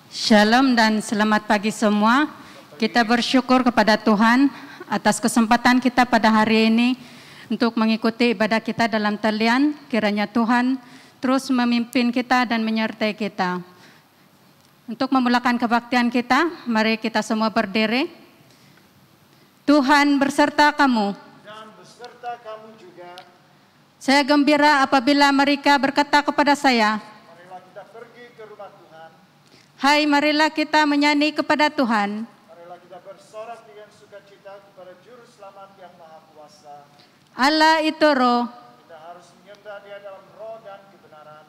Shalom dan selamat pagi semua. Kita bersyukur kepada Tuhan atas kesempatan kita pada hari ini untuk mengikuti ibadah kita dalam talian. Kiranya Tuhan terus memimpin kita dan menyertai kita. Untuk memulakan kebaktian kita, mari kita semua berdiri. Tuhan beserta kamu. Dan beserta kamu juga. Saya gembira apabila mereka berkata kepada saya, Marilah kita pergi ke rumah Tuhan. hai, marilah kita menyanyi kepada Tuhan. Marilah kita bersorak dengan sukacita kepada Juru Selamat yang Maha Kuasa. Allah itu roh. Kita harus menyembah Dia dalam roh dan kebenaran.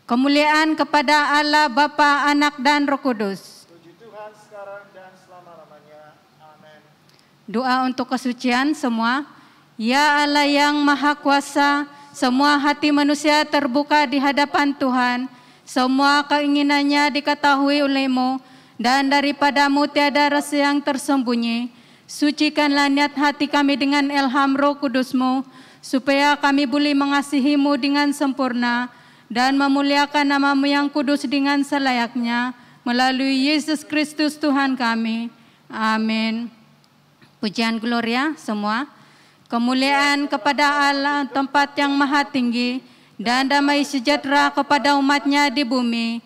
Kemuliaan kepada Allah Bapa, Anak dan Roh Kudus. Puji Tuhan sekarang dan selama-lamanya. Amin. Doa untuk kesucian semua. Ya Allah yang Maha Kuasa, semua hati manusia terbuka di hadapan Tuhan. Semua keinginannya diketahui oleh-Mu, dan daripadamu tiada rasa yang tersembunyi. Sucikanlah niat hati kami dengan ilham Roh Kudus-Mu, supaya kami boleh mengasihi-Mu dengan sempurna, dan memuliakan nama-Mu yang kudus dengan selayaknya, melalui Yesus Kristus Tuhan kami. Amin. Pujian Gloria semua. Kemuliaan kepada Allah tempat yang maha tinggi, dan damai sejahtera kepada umat-Nya di bumi.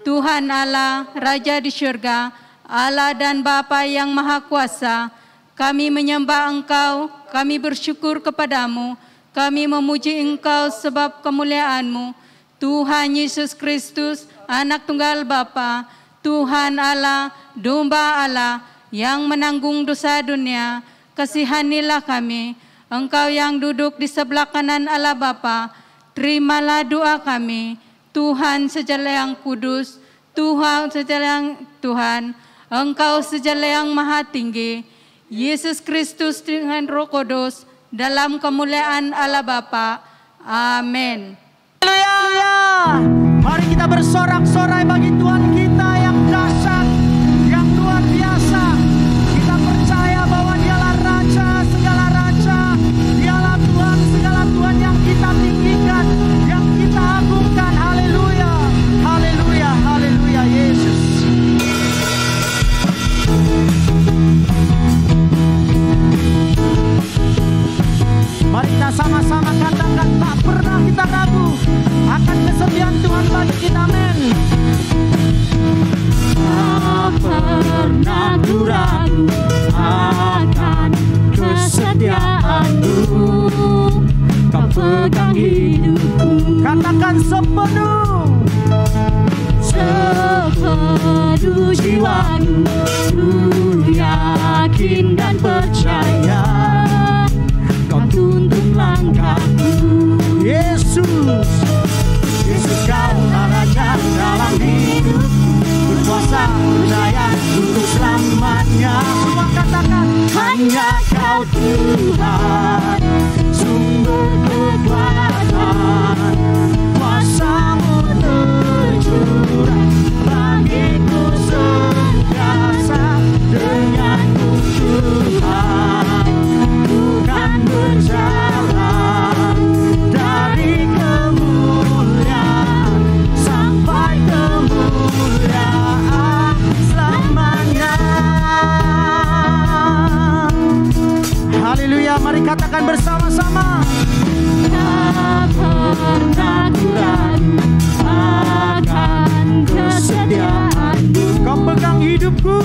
Tuhan Allah, Raja di syurga, Allah dan Bapa yang Maha Kuasa, kami menyembah Engkau, kami bersyukur kepadamu, kami memuji Engkau sebab kemuliaan-Mu. Tuhan Yesus Kristus, Anak Tunggal Bapa, Tuhan Allah, Domba Allah, yang menanggung dosa dunia, kasihanilah kami. Engkau yang duduk di sebelah kanan Allah Bapa, terimalah doa kami. Tuhan sejala yang kudus, Tuhan sejala yang Tuhan, Engkau sejala yang maha tinggi, Yesus Kristus dengan Roh Kudus, dalam kemuliaan Allah Bapa. Amin. Haleluya. Mari kita bersorak-sorai bagi Tuhan kita yang dahsyat, yang luar biasa. Kita percaya bahwa Dialah Raja segala raja, Dialah Tuhan segala Tuhan yang kita tinggikan, yang kita agungkan. Haleluya, haleluya, haleluya Yesus. Mari kita sama-sama katakan, tak pernah kita ragu akan kesetiaan Tuhan bagi kita, amin. Tak pernah ku ragu akan kesetiaan-Mu, Kau pegang hidupku. Katakan sepenuh jiwaku, ku yakin dan percaya Kau tuntun langkahku. Yesus, Yesus Kaulah Raja dalam hidupku, berkuasa percaya untuk selamanya. Semua katakan, hanya Kau Tuhan, sumber kekuatan, kuasa-Mu tercurah bagiku sentiasa. Denganmu Tuhan, bukan berjalan dari kemuliaan sampai kemuliaan selamanya. Haleluya, mari katakan bersama-sama. Tak pernah ku ragu akan kesetiaan-Mu, Kau pegang hidupku,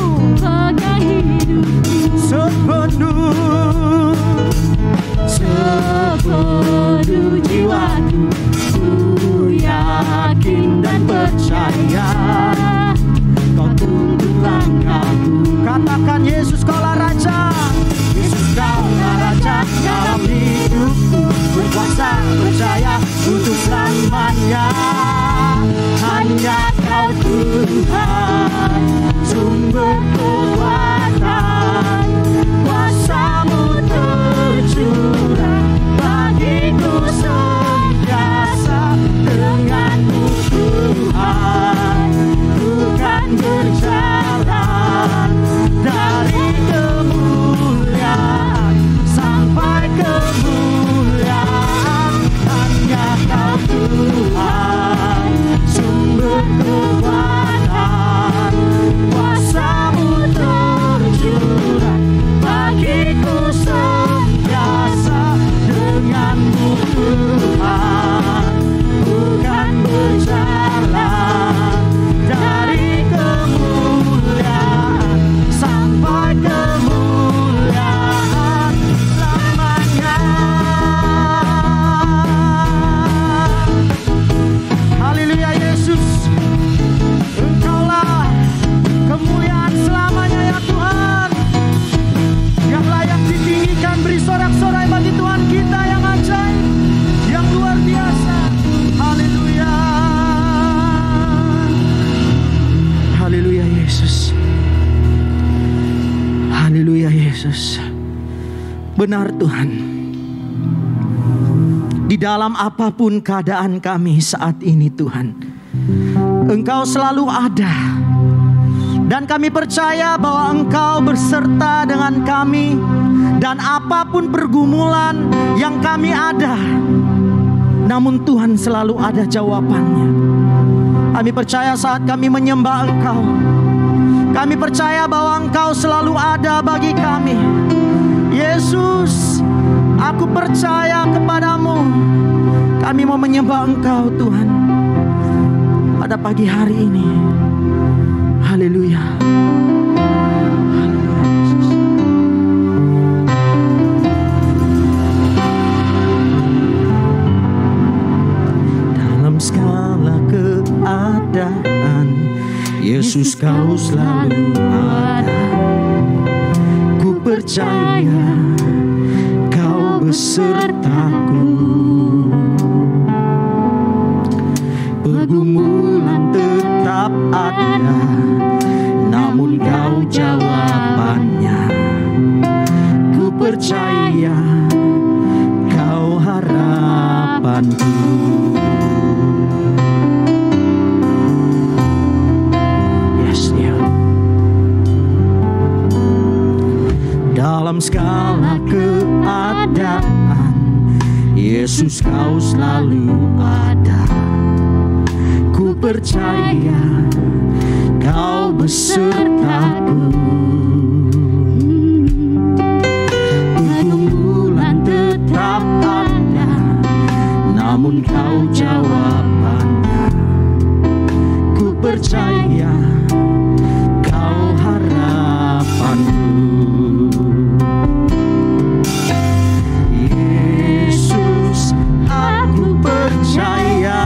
sepenuh jiwaku, ku yakin dan percaya Kau tuntun langkahku. Katakan, Yesus Kaulah Raja, Yesus Kaulah Raja dalam hidupku, berkuasa percaya untuk selamanya. Hanya Kau Tuhan, sumber kekuatan, Yesus. Benar Tuhan. Di dalam apapun keadaan kami saat ini Tuhan, Engkau selalu ada. Dan kami percaya bahwa Engkau berserta dengan kami. Dan apapun pergumulan yang kami ada, namun Tuhan selalu ada jawabannya. Kami percaya saat kami menyembah Engkau, kami percaya bahwa Engkau selalu ada bagi kami. Yesus, aku percaya kepadamu. Kami mau menyembah Engkau Tuhan pada pagi hari ini. Haleluya. Dalam segala keadaan, Yesus Kau selalu ada. Ku percaya Kau besertaku. Pergumulan tetap ada, namun Kau jawabannya. Ku percaya Kau harapanku. Yes, Dia. Dalam segala keadaan, Yesus Kau selalu ada. Ku percaya Kau besertaku. Pergumulan tetap ada, namun Kau jawabannya. Ku percaya Kau harapanku. Yesus, aku percaya.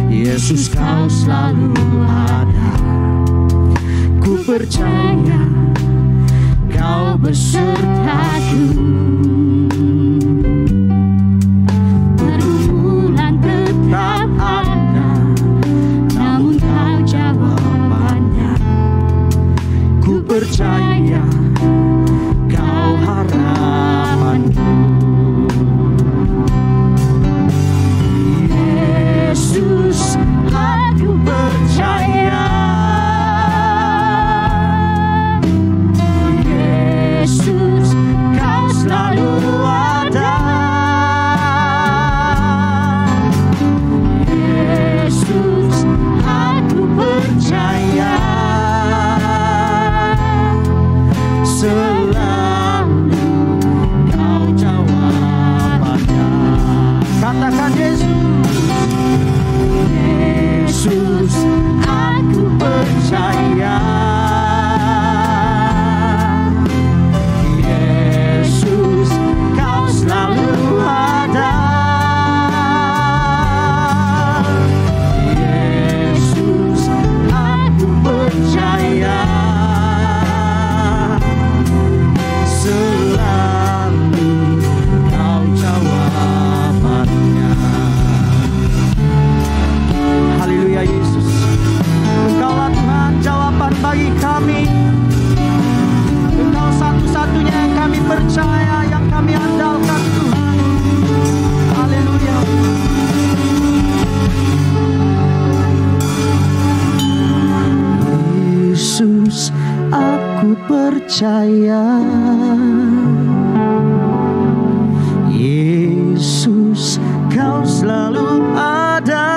Yesus Kau selalu ada. Ku percaya Kau besertaku. Pergumulan tetap ada, namun Kau jawabannya. Ku percaya Kau harapanku. Yesus, aku percaya. Yesus, Kau selalu ada. Yesus, aku percaya. Selalu Kau jawabannya. Katakan Yesus. Yesus, aku percaya. Yesus, Kau selalu ada. Yesus, aku percaya. Selalu Kau jawabannya. Haleluya Yesus, Engkaulah Tuhan jawaban bagi kami. Engkau satu-satunya yang kami percaya, yang kami andalkan Tuhan. Haleluya. Yesus, aku percaya. Yesus, Kau selalu ada.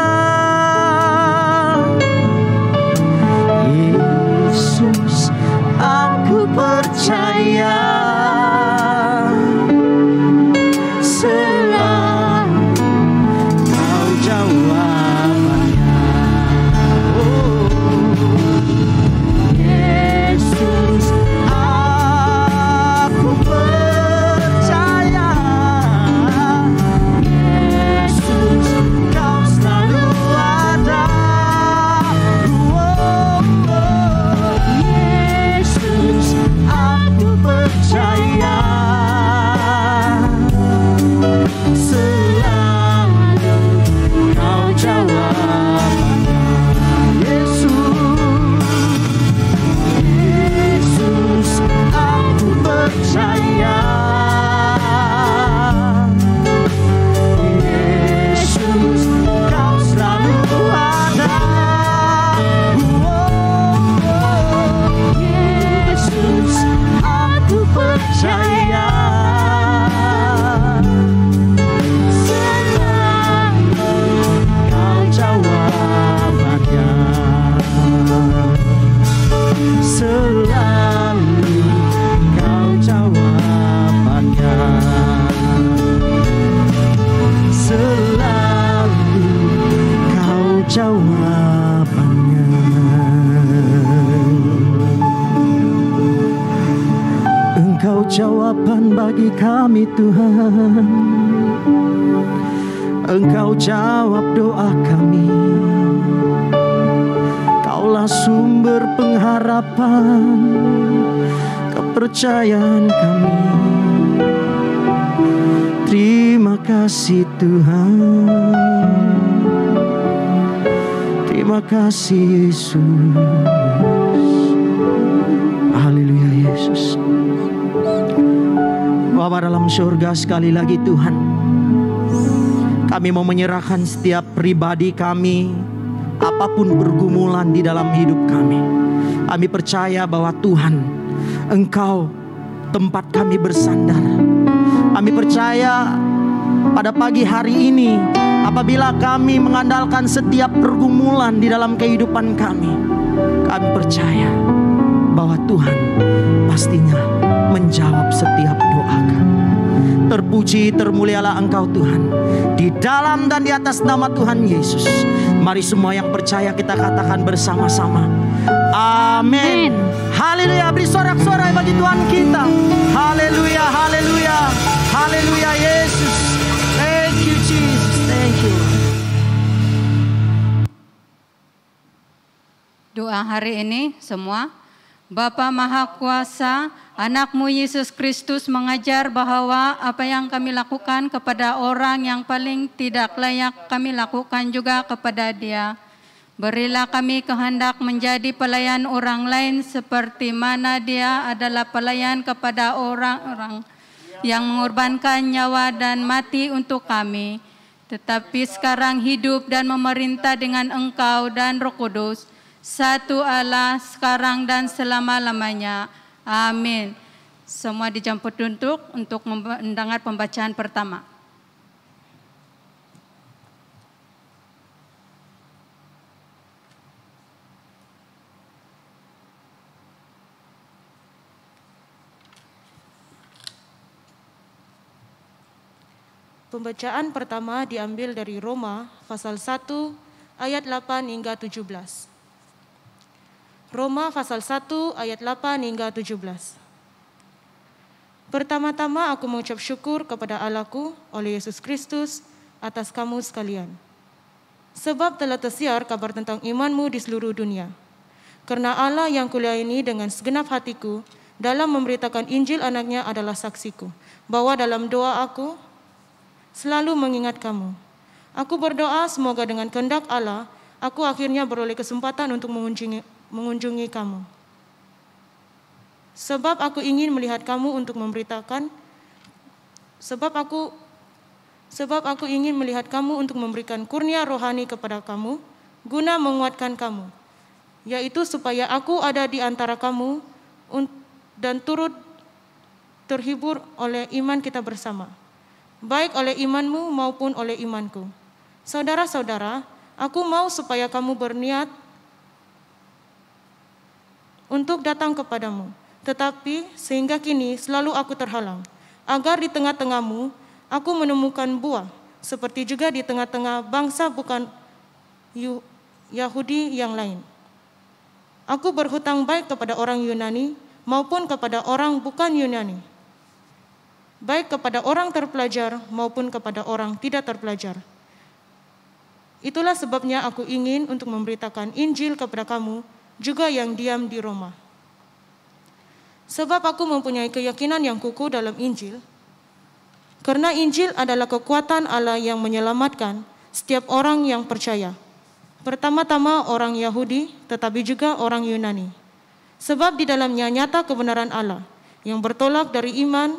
Yesus, aku percaya. Selalu Kau jawabannya. jawaban bagi kami Tuhan. Engkau jawab doa kami. Kaulah sumber pengharapan, kepercayaan kami. Terima kasih Tuhan. Terima kasih Yesus. Haleluya Yesus. Bapa dalam surga, sekali lagi Tuhan, kami mau menyerahkan setiap pribadi kami, apapun pergumulan di dalam hidup kami. Kami percaya bahwa Tuhan, Engkau tempat kami bersandar. Kami percaya pada pagi hari ini, apabila kami mengandalkan setiap pergumulan di dalam kehidupan kami, kami percaya bahwa Tuhan pastinya menjawab setiap doa kami. Terpuji, termulialah Engkau Tuhan, di dalam dan di atas nama Tuhan Yesus. Mari semua yang percaya kita katakan bersama-sama, amin. Haleluya, beri sorak-sorai bagi Tuhan kita. Haleluya, haleluya, haleluya Yesus. Thank you Jesus, thank you. Doa hari ini semua. Bapa Maha Kuasa, Anak-Mu Yesus Kristus mengajar bahwa apa yang kami lakukan kepada orang yang paling tidak layak, kami lakukan juga kepada Dia. Berilah kami kehendak menjadi pelayan orang lain seperti mana Dia adalah pelayan kepada orang-orang yang mengorbankan nyawa dan mati untuk kami. Tetapi sekarang hidup dan memerintah dengan Engkau dan Roh Kudus, satu Allah, sekarang dan selama-lamanya. Amin. Semua dijemput duduk untuk mendengar pembacaan pertama. Pembacaan pertama diambil dari Roma pasal 1 ayat 8 hingga 17. Roma pasal 1 ayat 8 hingga 17. Pertama-tama aku mengucap syukur kepada Allahku oleh Yesus Kristus atas kamu sekalian. Sebab telah tersiar kabar tentang imanmu di seluruh dunia. Karena Allah yang kulayani dengan segenap hatiku dalam memberitakan Injil anaknya adalah saksiku, bahwa dalam doa aku selalu mengingat kamu. Aku berdoa semoga dengan kehendak Allah, aku akhirnya beroleh kesempatan untuk mengunjungi kamu. Sebab aku ingin melihat kamu untuk memberitakan, sebab aku ingin melihat kamu untuk memberikan kurnia rohani kepada kamu, guna menguatkan kamu, yaitu supaya aku ada di antara kamu dan turut terhibur oleh iman kita bersama, baik oleh imanmu maupun oleh imanku. Saudara-saudara, aku mau supaya kamu berniat untuk datang kepadamu. Tetapi sehingga kini selalu aku terhalang, agar di tengah-tengahmu aku menemukan buah, seperti juga di tengah-tengah bangsa bukan Yahudi yang lain. Aku berhutang baik kepada orang Yunani maupun kepada orang bukan Yunani, baik kepada orang terpelajar maupun kepada orang tidak terpelajar. Itulah sebabnya aku ingin untuk memberitakan Injil kepada kamu juga yang diam di Roma. Sebab aku mempunyai keyakinan yang kukuh dalam Injil, karena Injil adalah kekuatan Allah yang menyelamatkan setiap orang yang percaya. Pertama-tama orang Yahudi, tetapi juga orang Yunani. Sebab di dalamnya nyata kebenaran Allah yang bertolak dari iman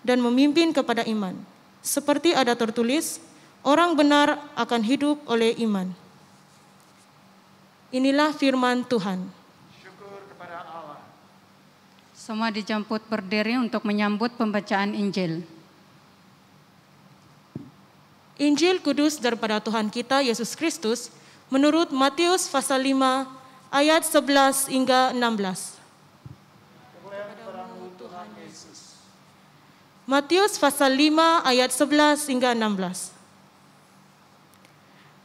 dan memimpin kepada iman. Seperti ada tertulis, orang benar akan hidup oleh iman. Inilah firman Tuhan. Syukur kepada Allah. Semua dijemput berdiri untuk menyambut pembacaan Injil. Injil kudus daripada Tuhan kita Yesus Kristus menurut Matius pasal 5 ayat 11 hingga 16. Matius pasal 5 ayat 11 hingga 16.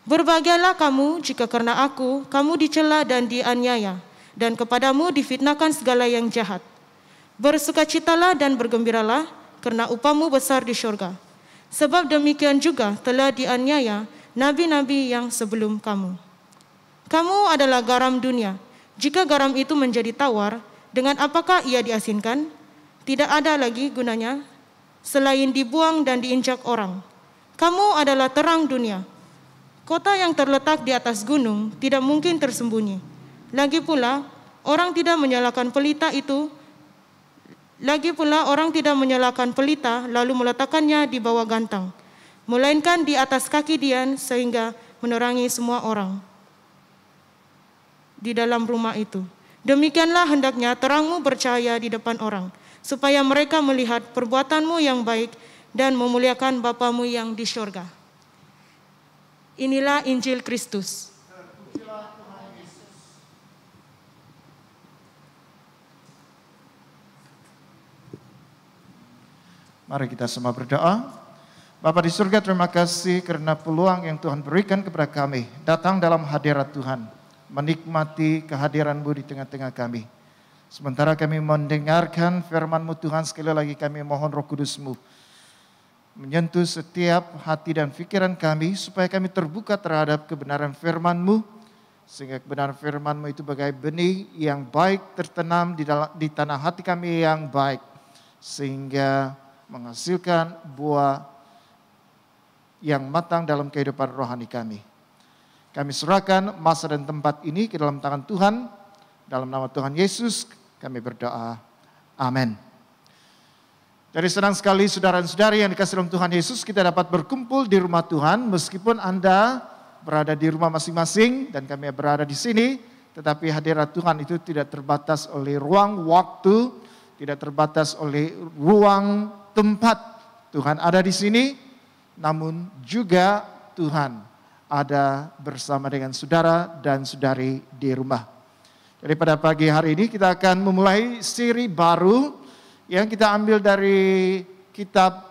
Berbahagialah kamu jika karena aku, kamu dicela dan dianiaya, dan kepadamu difitnahkan segala yang jahat. Bersukacitalah dan bergembiralah, karena upahmu besar di syurga. Sebab demikian juga telah dianiaya nabi-nabi yang sebelum kamu. Kamu adalah garam dunia. Jika garam itu menjadi tawar, dengan apakah ia diasinkan? Tidak ada lagi gunanya selain dibuang dan diinjak orang. Kamu adalah terang dunia. Kota yang terletak di atas gunung tidak mungkin tersembunyi. Lagi pula, orang tidak menyalakan pelita lalu meletakkannya di bawah gantang, melainkan di atas kaki dian sehingga menerangi semua orang di dalam rumah itu. Demikianlah hendaknya terangmu bercahaya di depan orang, supaya mereka melihat perbuatanmu yang baik dan memuliakan Bapamu yang di syurga. Inilah Injil Kristus. Mari kita semua berdoa. Bapa di surga, terima kasih karena peluang yang Tuhan berikan kepada kami datang dalam hadirat Tuhan, menikmati kehadiran-Mu di tengah-tengah kami. Sementara kami mendengarkan firman-Mu Tuhan, sekali lagi kami mohon Roh Kudus-Mu menyentuh setiap hati dan pikiran kami supaya kami terbuka terhadap kebenaran firman-Mu, sehingga kebenaran firman-Mu itu bagai benih yang baik tertanam di tanah hati kami yang baik, sehingga menghasilkan buah yang matang dalam kehidupan rohani kami. Kami serahkan masa dan tempat ini ke dalam tangan Tuhan. Dalam nama Tuhan Yesus kami berdoa. Amin. Jadi senang sekali saudara-saudari yang dikasihi dalam Tuhan Yesus, kita dapat berkumpul di rumah Tuhan meskipun Anda berada di rumah masing-masing dan kami berada di sini, tetapi hadirat Tuhan itu tidak terbatas oleh ruang waktu, tidak terbatas oleh ruang tempat. Tuhan ada di sini, namun juga Tuhan ada bersama dengan saudara dan saudari di rumah. Jadi pada pagi hari ini kita akan memulai siri baru yang kita ambil dari kitab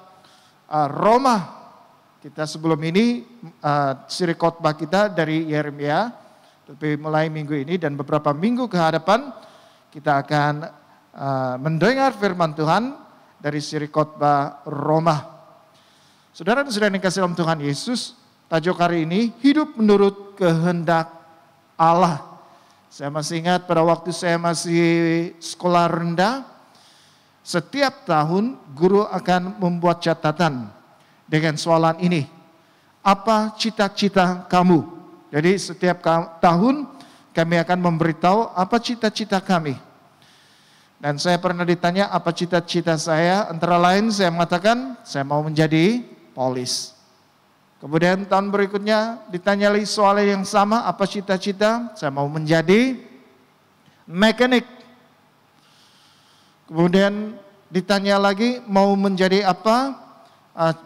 Roma. Kita sebelum ini siri khotbah kita dari Yeremia, tapi mulai minggu ini dan beberapa minggu ke hadapan kita akan mendengar firman Tuhan dari siri khotbah Roma. Saudara dan saudara yang kasih dalam Tuhan Yesus, tajuk hari ini hidup menurut kehendak Allah. Saya masih ingat pada waktu saya masih sekolah rendah, setiap tahun guru akan membuat catatan dengan soalan ini. Apa cita-cita kamu? Jadi setiap tahun kami akan memberitahu apa cita-cita kami. Dan saya pernah ditanya apa cita-cita saya, antara lain saya mengatakan saya mau menjadi polis. Kemudian tahun berikutnya ditanya lagi soal yang sama, apa cita-cita? Saya mau menjadi mekanik. Kemudian ditanya lagi mau menjadi apa?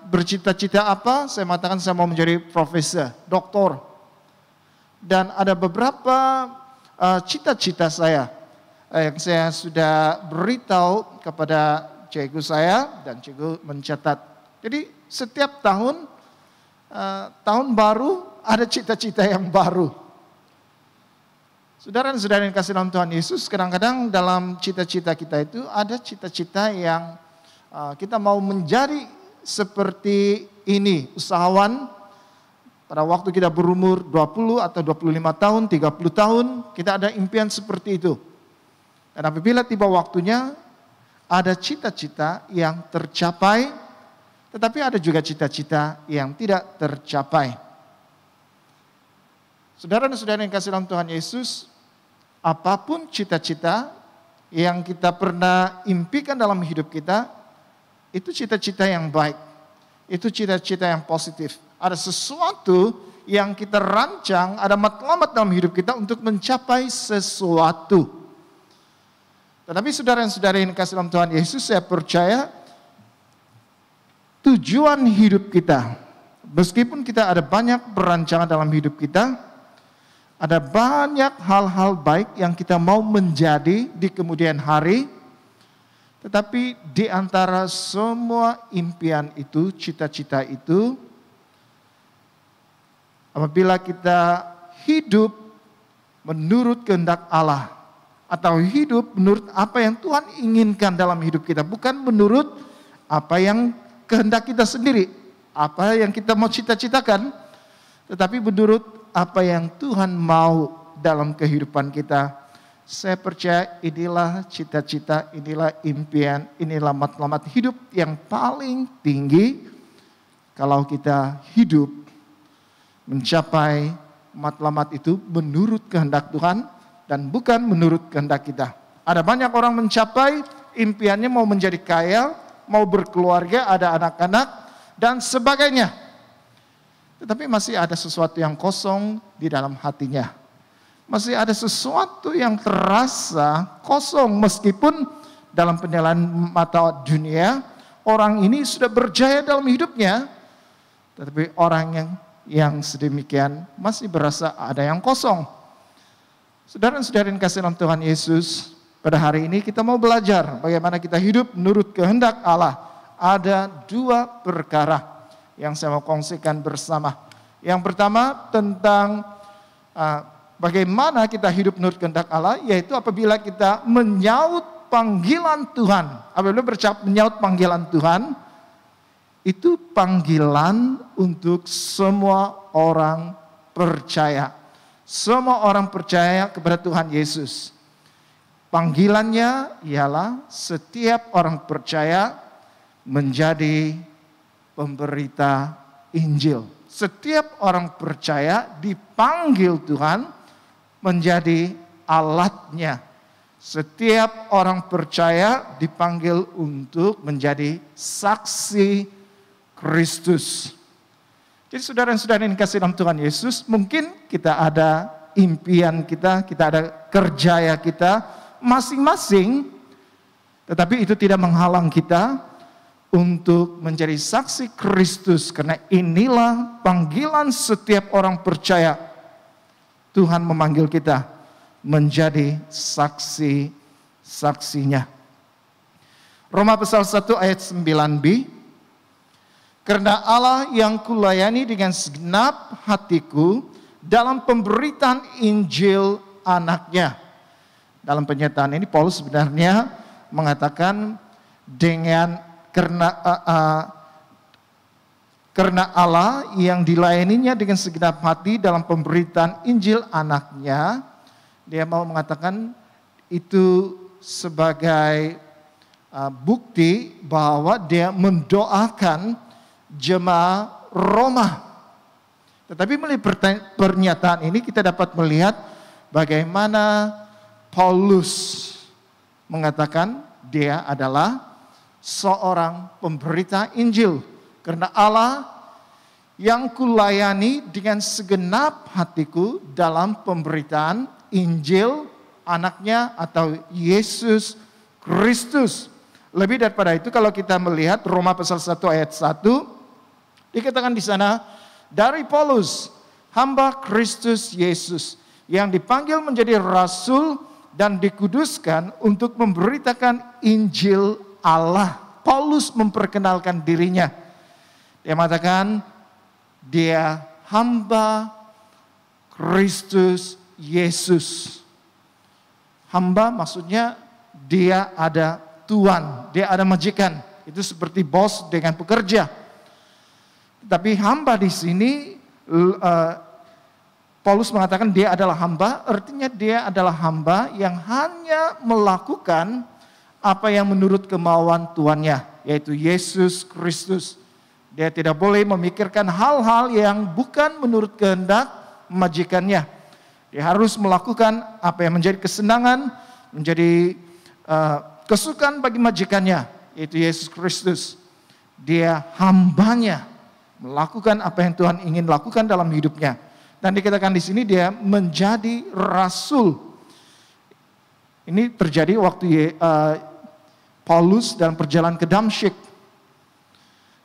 Bercita-cita apa? Saya mengatakan saya mau menjadi profesor, doktor. Dan ada beberapa cita-cita saya yang saya sudah beritahu kepada cikgu saya dan cikgu mencatat. Jadi setiap tahun baru ada cita-cita yang baru. Saudara dan saudara yang kasih dalam Tuhan Yesus, kadang-kadang dalam cita-cita kita itu ada cita-cita yang kita mau menjadi seperti ini, usahawan. Pada waktu kita berumur 20 atau 25 tahun, 30 tahun, kita ada impian seperti itu. Dan apabila tiba waktunya, ada cita-cita yang tercapai, tetapi ada juga cita-cita yang tidak tercapai. Saudara dan saudara yang kasih dalam Tuhan Yesus, apapun cita-cita yang kita pernah impikan dalam hidup kita, itu cita-cita yang baik. Itu cita-cita yang positif. Ada sesuatu yang kita rancang, ada matlamat dalam hidup kita untuk mencapai sesuatu. Tetapi saudara dan saudara yang kasih dalam Tuhan Yesus, saya percaya tujuan hidup kita, meskipun kita ada banyak perancangan dalam hidup kita, ada banyak hal-hal baik yang kita mau menjadi di kemudian hari, tetapi di antara semua impian itu, cita-cita itu, apabila kita hidup menurut kehendak Allah, atau hidup menurut apa yang Tuhan inginkan dalam hidup kita. Bukan menurut apa yang kehendak kita sendiri, apa yang kita mau cita-citakan, tetapi menurut apa yang Tuhan mau dalam kehidupan kita. Saya percaya inilah cita-cita, inilah impian, inilah matlamat hidup yang paling tinggi kalau kita hidup mencapai matlamat itu menurut kehendak Tuhan dan bukan menurut kehendak kita. Ada banyak orang mencapai impiannya mau menjadi kaya, mau berkeluarga, ada anak-anak dan sebagainya. Tetapi masih ada sesuatu yang kosong di dalam hatinya. Masih ada sesuatu yang terasa kosong meskipun dalam penilaian mata dunia orang ini sudah berjaya dalam hidupnya, tetapi orang yang sedemikian masih berasa ada yang kosong. Saudara-saudara yang kasih dalam Tuhan Yesus, pada hari ini kita mau belajar bagaimana kita hidup menurut kehendak Allah. Ada dua perkara yang saya mau kongsikan bersama. Yang pertama tentang bagaimana kita hidup menurut kehendak Allah, yaitu apabila kita menyaut panggilan Tuhan. Apabila berucap menyaut panggilan Tuhan, itu panggilan untuk semua orang percaya. Semua orang percaya kepada Tuhan Yesus. Panggilannya ialah setiap orang percaya menjadi pemberita Injil. Setiap orang percaya dipanggil Tuhan menjadi alatnya. Setiap orang percaya dipanggil untuk menjadi saksi Kristus. Jadi saudara-saudara yang dikasihi dalam Tuhan Yesus, mungkin kita ada impian kita ada kerjaya kita masing-masing, tetapi itu tidak menghalang kita untuk menjadi saksi Kristus, karena inilah panggilan setiap orang percaya. Tuhan memanggil kita menjadi saksi-saksinya. Roma pasal 1 ayat 9b. Karena Allah yang kulayani dengan segenap hatiku dalam pemberitaan Injil anaknya. Dalam pernyataan ini Paulus sebenarnya mengatakan karena Allah yang dilayaninya dengan segenap hati dalam pemberitaan Injil anaknya, dia mau mengatakan itu sebagai bukti bahwa dia mendoakan jemaah Roma. Tetapi melalui pernyataan ini kita dapat melihat bagaimana Paulus mengatakan dia adalah seorang pemberita Injil. Karena Allah yang kulayani dengan segenap hatiku dalam pemberitaan Injil anaknya atau Yesus Kristus. Lebih daripada itu kalau kita melihat Roma pasal 1 ayat 1, dikatakan di sana, dari Paulus, hamba Kristus Yesus, yang dipanggil menjadi rasul dan dikuduskan untuk memberitakan Injil Allah. Paulus memperkenalkan dirinya. Dia mengatakan, dia hamba Kristus Yesus. Hamba maksudnya dia ada tuan, dia ada majikan. Itu seperti bos dengan pekerja. Tapi hamba di sini, Paulus mengatakan dia adalah hamba, artinya dia adalah hamba yang hanya melakukan apa yang menurut kemauan tuannya, yaitu Yesus Kristus. Dia tidak boleh memikirkan hal-hal yang bukan menurut kehendak majikannya. Dia harus melakukan apa yang menjadi kesenangan, menjadi kesukaan bagi majikannya, yaitu Yesus Kristus. Dia hambanya, melakukan apa yang Tuhan ingin lakukan dalam hidupnya. Dan dikatakan di sini dia menjadi rasul. Ini terjadi waktu Paulus dalam perjalanan ke Damsyik.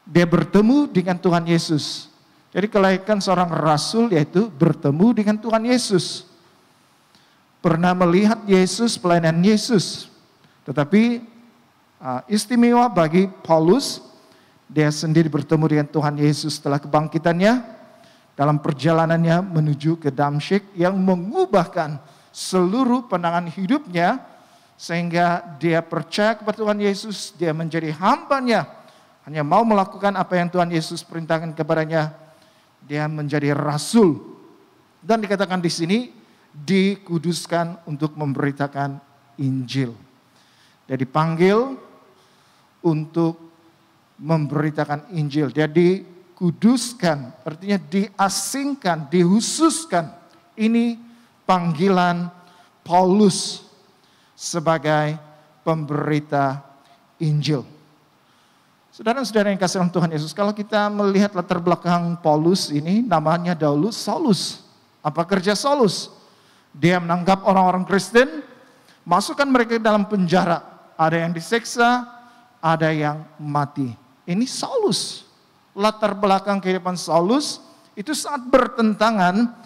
Dia bertemu dengan Tuhan Yesus. Jadi kelayakan seorang rasul yaitu bertemu dengan Tuhan Yesus. Pernah melihat Yesus, pelayanan Yesus. Tetapi istimewa bagi Paulus, dia sendiri bertemu dengan Tuhan Yesus setelah kebangkitannya dalam perjalanannya menuju ke Damsyik yang mengubahkan seluruh pandangan hidupnya, sehingga dia percaya kepada Tuhan Yesus, dia menjadi hamba-Nya, hanya mau melakukan apa yang Tuhan Yesus perintahkan kepadanya, dia menjadi rasul. Dan dikatakan di sini, dikuduskan untuk memberitakan Injil. Dia dipanggil untuk memberitakan Injil. Dia dikuduskan, artinya diasingkan, dihususkan. Ini panggilan Paulus sebagai pemberita Injil. Saudara-saudara yang kasih dalam Tuhan Yesus, kalau kita melihat latar belakang Paulus ini, namanya dahulu Saulus. Apa kerja Saulus? Dia menangkap orang-orang Kristen, masukkan mereka ke dalam penjara. Ada yang diseksa, ada yang mati. Ini Saulus. Latar belakang kehidupan Saulus itu sangat bertentangan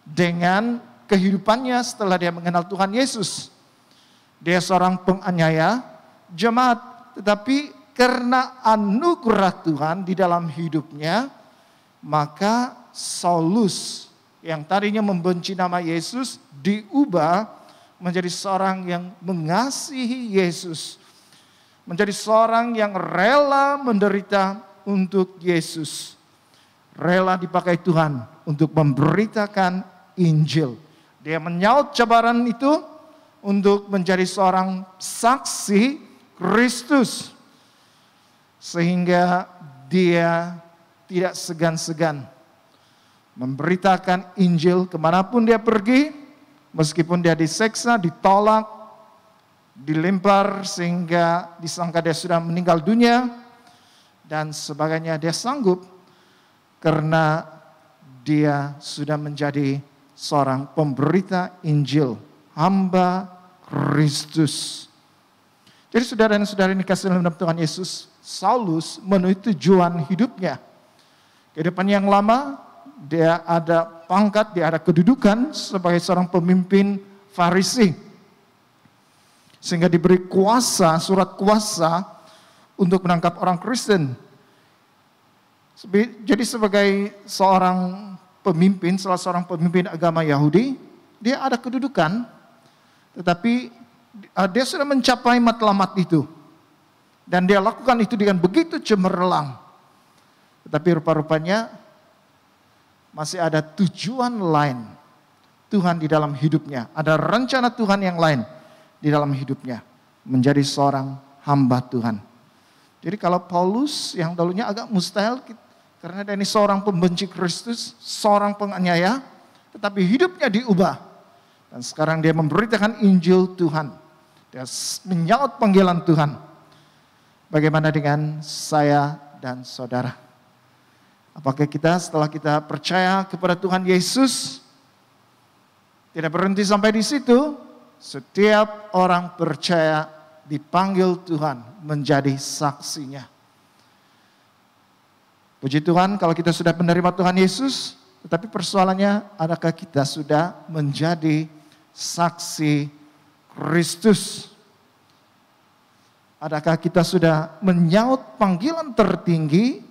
dengan kehidupannya setelah dia mengenal Tuhan Yesus. Dia seorang penganiaya jemaat, tetapi karena anugerah Tuhan di dalam hidupnya, maka Saulus yang tadinya membenci nama Yesus diubah menjadi seorang yang mengasihi Yesus. Menjadi seorang yang rela menderita untuk Yesus. Rela dipakai Tuhan untuk memberitakan Injil. Dia menyaut cabaran itu untuk menjadi seorang saksi Kristus. Sehingga dia tidak segan-segan memberitakan Injil kemanapun dia pergi. Meskipun dia diseksa, ditolak, dilempar sehingga disangka dia sudah meninggal dunia. Dan sebagainya, dia sanggup karena dia sudah menjadi seorang pemberita Injil. Hamba Kristus. Jadi saudara dan saudari yang dikasihi dalam Tuhan Yesus, Saulus menuju tujuan hidupnya. Kehidupan yang lama, dia ada pangkat, dia ada kedudukan sebagai seorang pemimpin Farisi. Sehingga diberi kuasa, surat kuasa untuk menangkap orang Kristen. Jadi sebagai seorang pemimpin, salah seorang pemimpin agama Yahudi, dia ada kedudukan, tetapi dia sudah mencapai matlamat itu. Dan dia lakukan itu dengan begitu cemerlang. Tetapi rupa-rupanya masih ada tujuan lain Tuhan di dalam hidupnya. Ada rencana Tuhan yang lain di dalam hidupnya. Menjadi seorang hamba Tuhan. Jadi kalau Paulus yang dulunya agak mustahil, karena dia ini seorang pembenci Kristus, seorang penganiaya, tetapi hidupnya diubah. Dan sekarang dia memberitakan Injil Tuhan. Dia menyaut panggilan Tuhan. Bagaimana dengan saya dan saudara? Apakah kita setelah kita percaya kepada Tuhan Yesus, tidak berhenti sampai di situ? Setiap orang percaya dipanggil Tuhan menjadi saksinya. Puji Tuhan kalau kita sudah menerima Tuhan Yesus, tetapi persoalannya adakah kita sudah menjadi saksi Kristus? Adakah kita sudah menyaut panggilan tertinggi,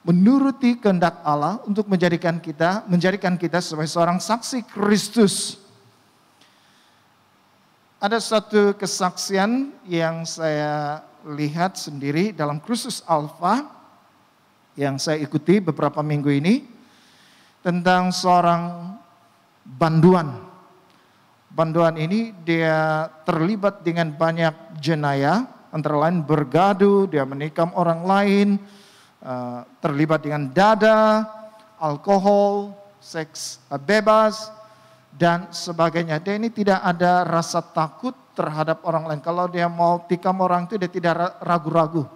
menuruti kehendak Allah untuk menjadikan kita sebagai seorang saksi Kristus? Ada satu kesaksian yang saya lihat sendiri dalam kursus Alfa yang saya ikuti beberapa minggu ini tentang seorang banduan. Banduan ini dia terlibat dengan banyak jenayah, antara lain bergaduh, dia menikam orang lain, terlibat dengan dada, alkohol, seks bebas, dan sebagainya. Dia ini tidak ada rasa takut terhadap orang lain. Kalau dia mau tikam orang itu dia tidak ragu-ragu.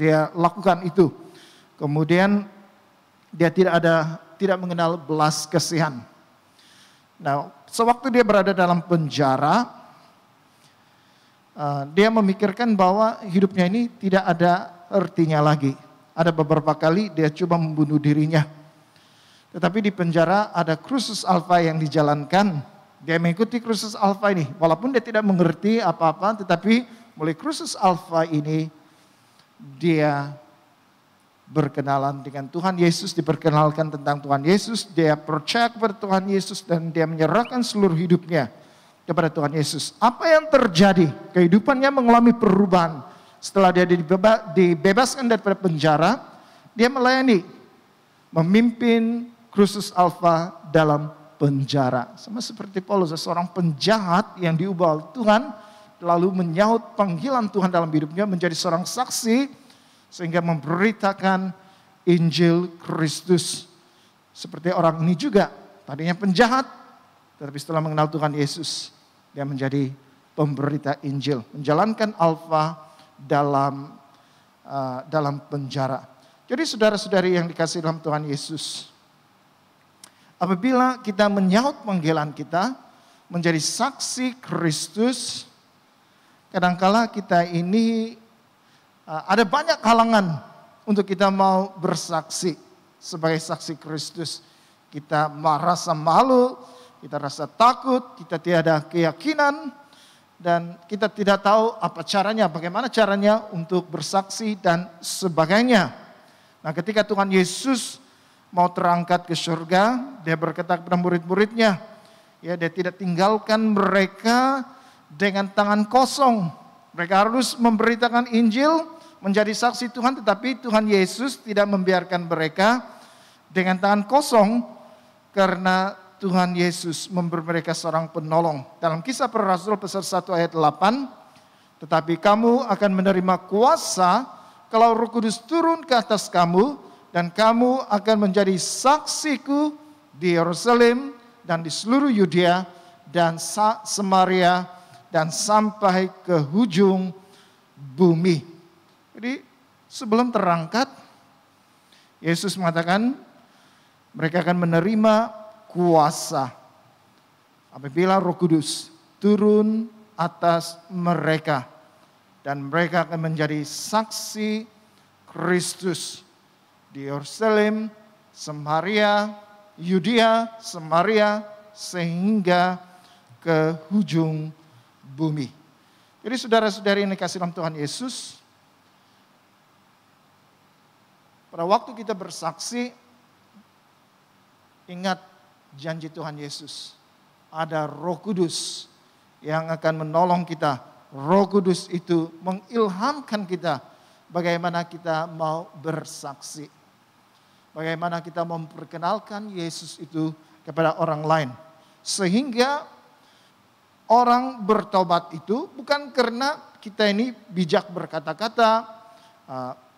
Dia lakukan itu. Kemudian dia tidak mengenal belas kasihan. Nah, sewaktu dia berada dalam penjara, dia memikirkan bahwa hidupnya ini tidak ada artinya lagi. Ada beberapa kali dia coba membunuh dirinya. Tetapi di penjara ada kursus Alfa yang dijalankan. Dia mengikuti kursus Alfa ini. Walaupun dia tidak mengerti apa-apa, tetapi mulai kursus Alfa ini dia berkenalan dengan Tuhan Yesus, diperkenalkan tentang Tuhan Yesus, dia percaya kepada Tuhan Yesus dan dia menyerahkan seluruh hidupnya kepada Tuhan Yesus. Apa yang terjadi? Kehidupannya mengalami perubahan. Setelah dia dibebaskan daripada penjara, dia melayani, memimpin Kursus Alfa dalam penjara. Sama seperti Paulus, seorang penjahat yang diubah oleh Tuhan, lalu menyahut panggilan Tuhan dalam hidupnya, menjadi seorang saksi, sehingga memberitakan Injil Kristus. Seperti orang ini juga, tadinya penjahat, tetapi setelah mengenal Tuhan Yesus, dia menjadi pemberita Injil, menjalankan Alfa dalam penjara. Jadi saudara-saudari yang dikasihi dalam Tuhan Yesus, apabila kita menyahut panggilan kita, menjadi saksi Kristus, kadangkala kita ini ada banyak halangan untuk kita mau bersaksi sebagai saksi Kristus. Kita merasa malu, kita rasa takut, kita tiada keyakinan, dan kita tidak tahu apa caranya, bagaimana caranya untuk bersaksi dan sebagainya. Nah, ketika Tuhan Yesus mau terangkat ke surga, dia berkata kepada murid-muridnya, ya, dia tidak tinggalkan mereka dengan tangan kosong. Mereka harus memberitakan Injil, menjadi saksi Tuhan, tetapi Tuhan Yesus tidak membiarkan mereka dengan tangan kosong, karena Tuhan Yesus memberi mereka seorang penolong. Dalam Kisah Para Rasul pasal 1 ayat 8, tetapi kamu akan menerima kuasa kalau Roh Kudus turun ke atas kamu, dan kamu akan menjadi saksiku di Yerusalem dan di seluruh Yudea dan Samaria dan sampai ke ujung bumi. Jadi sebelum terangkat, Yesus mengatakan mereka akan menerima kuasa apabila Roh Kudus turun atas mereka, dan mereka akan menjadi saksi Kristus di Yerusalem, Samaria, Yudea, Samaria, sehingga ke ujung bumi. Jadi saudara-saudari yang dikasihi dalam Tuhan Yesus, pada waktu kita bersaksi, ingat janji Tuhan Yesus. Ada Roh Kudus yang akan menolong kita. Roh Kudus itu mengilhamkan kita bagaimana kita mau bersaksi. Bagaimana kita memperkenalkan Yesus itu kepada orang lain. Sehingga orang bertobat itu bukan karena kita ini bijak berkata-kata,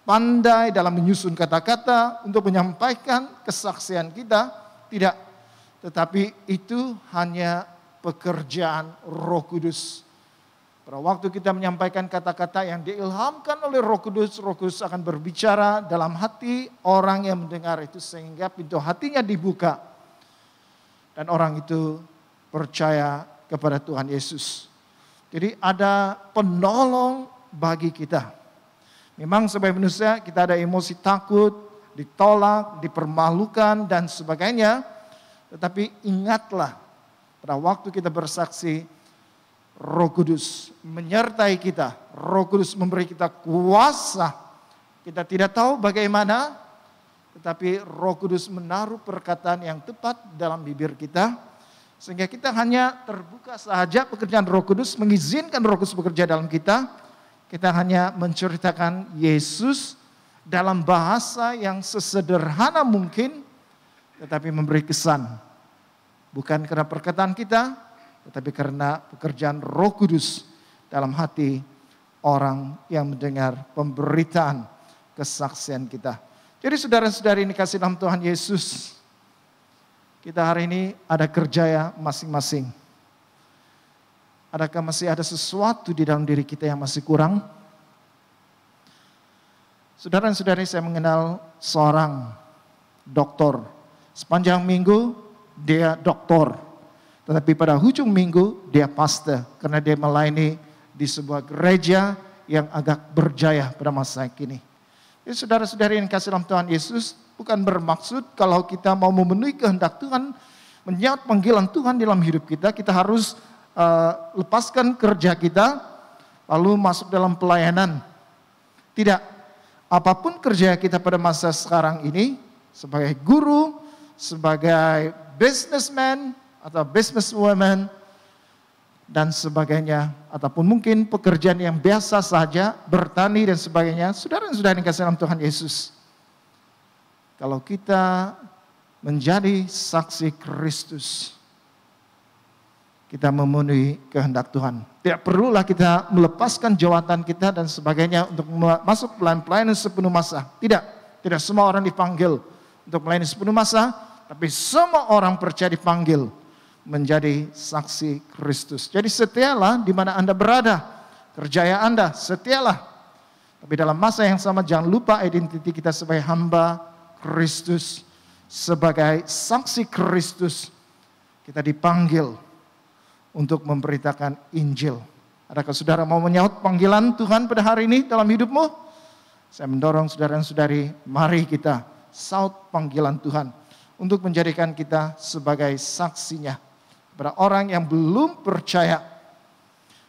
pandai dalam menyusun kata-kata untuk menyampaikan kesaksian kita. Tidak, tetapi itu hanya pekerjaan Roh Kudus. Pada waktu kita menyampaikan kata-kata yang diilhamkan oleh Roh Kudus akan berbicara dalam hati orang yang mendengar itu, sehingga pintu hatinya dibuka. Dan orang itu percaya kepada Tuhan Yesus. Jadi ada penolong bagi kita. Memang sebagai manusia kita ada emosi takut, ditolak, dipermalukan, dan sebagainya. Tetapi ingatlah, pada waktu kita bersaksi, Roh Kudus menyertai kita. Roh Kudus memberi kita kuasa. Kita tidak tahu bagaimana, tetapi Roh Kudus menaruh perkataan yang tepat dalam bibir kita, sehingga kita hanya terbuka saja pekerjaan Roh Kudus, mengizinkan Roh Kudus bekerja dalam kita. Kita hanya menceritakan Yesus dalam bahasa yang sesederhana mungkin, tetapi memberi kesan. Bukan karena perkataan kita, tetapi karena pekerjaan Roh Kudus dalam hati orang yang mendengar pemberitaan kesaksian kita. Jadi saudara-saudari ini kasih dalam Tuhan Yesus, kita hari ini ada kerja ya masing-masing. Adakah masih ada sesuatu di dalam diri kita yang masih kurang? Saudara dan saudari, saya mengenal seorang dokter. Sepanjang minggu dia dokter, tetapi pada ujung minggu dia pastor, karena dia melayani di sebuah gereja yang agak berjaya pada masa kini. Jadi saudara-saudari yang kasih dalam Tuhan Yesus, bukan bermaksud kalau kita mau memenuhi kehendak Tuhan, menyahut panggilan Tuhan dalam hidup kita, kita harus lepaskan kerja kita, lalu masuk dalam pelayanan. Tidak. Apapun kerja kita pada masa sekarang ini, sebagai guru, sebagai businessman atau businesswoman, dan sebagainya, ataupun mungkin pekerjaan yang biasa saja, bertani dan sebagainya, saudara-saudara yang kasih dalam Tuhan Yesus. Kalau kita menjadi saksi Kristus, kita memenuhi kehendak Tuhan. Tidak perlulah kita melepaskan jawatan kita dan sebagainya untuk masuk pelayanan sepenuh masa. Tidak semua orang dipanggil untuk melayani sepenuh masa, tapi semua orang percaya dipanggil menjadi saksi Kristus. Jadi setialah di mana Anda berada, kerjaya Anda, setialah. Tapi dalam masa yang sama jangan lupa identiti kita sebagai hamba Kristus, sebagai saksi Kristus. Kita dipanggil untuk memberitakan Injil. Adakah saudara mau menyahut panggilan Tuhan pada hari ini dalam hidupmu? Saya mendorong saudara-saudari, mari kita sahut panggilan Tuhan untuk menjadikan kita sebagai saksinya kepada orang yang belum percaya.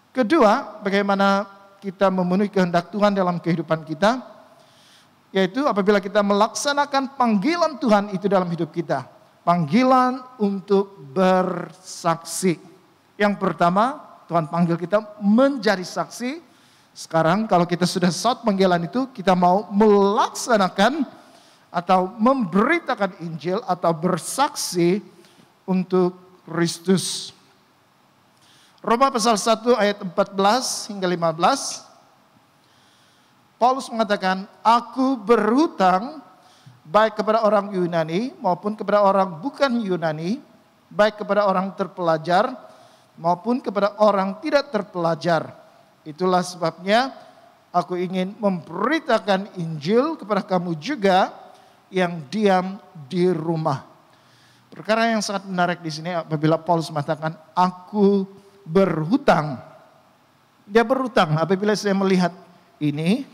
Kedua, bagaimana kita memenuhi kehendak Tuhan dalam kehidupan kita, yaitu apabila kita melaksanakan panggilan Tuhan itu dalam hidup kita. Panggilan untuk bersaksi. Yang pertama, Tuhan panggil kita menjadi saksi. Sekarang kalau kita sudah sahut panggilan itu, kita mau melaksanakan atau memberitakan Injil atau bersaksi untuk Kristus. Roma pasal 1 ayat 14 hingga 15. Paulus mengatakan, aku berhutang baik kepada orang Yunani maupun kepada orang bukan Yunani, baik kepada orang terpelajar maupun kepada orang tidak terpelajar. Itulah sebabnya aku ingin memberitakan Injil kepada kamu juga yang diam di rumah. Perkara yang sangat menarik di sini apabila Paulus mengatakan aku berhutang. Dia berhutang. Apabila saya melihat ini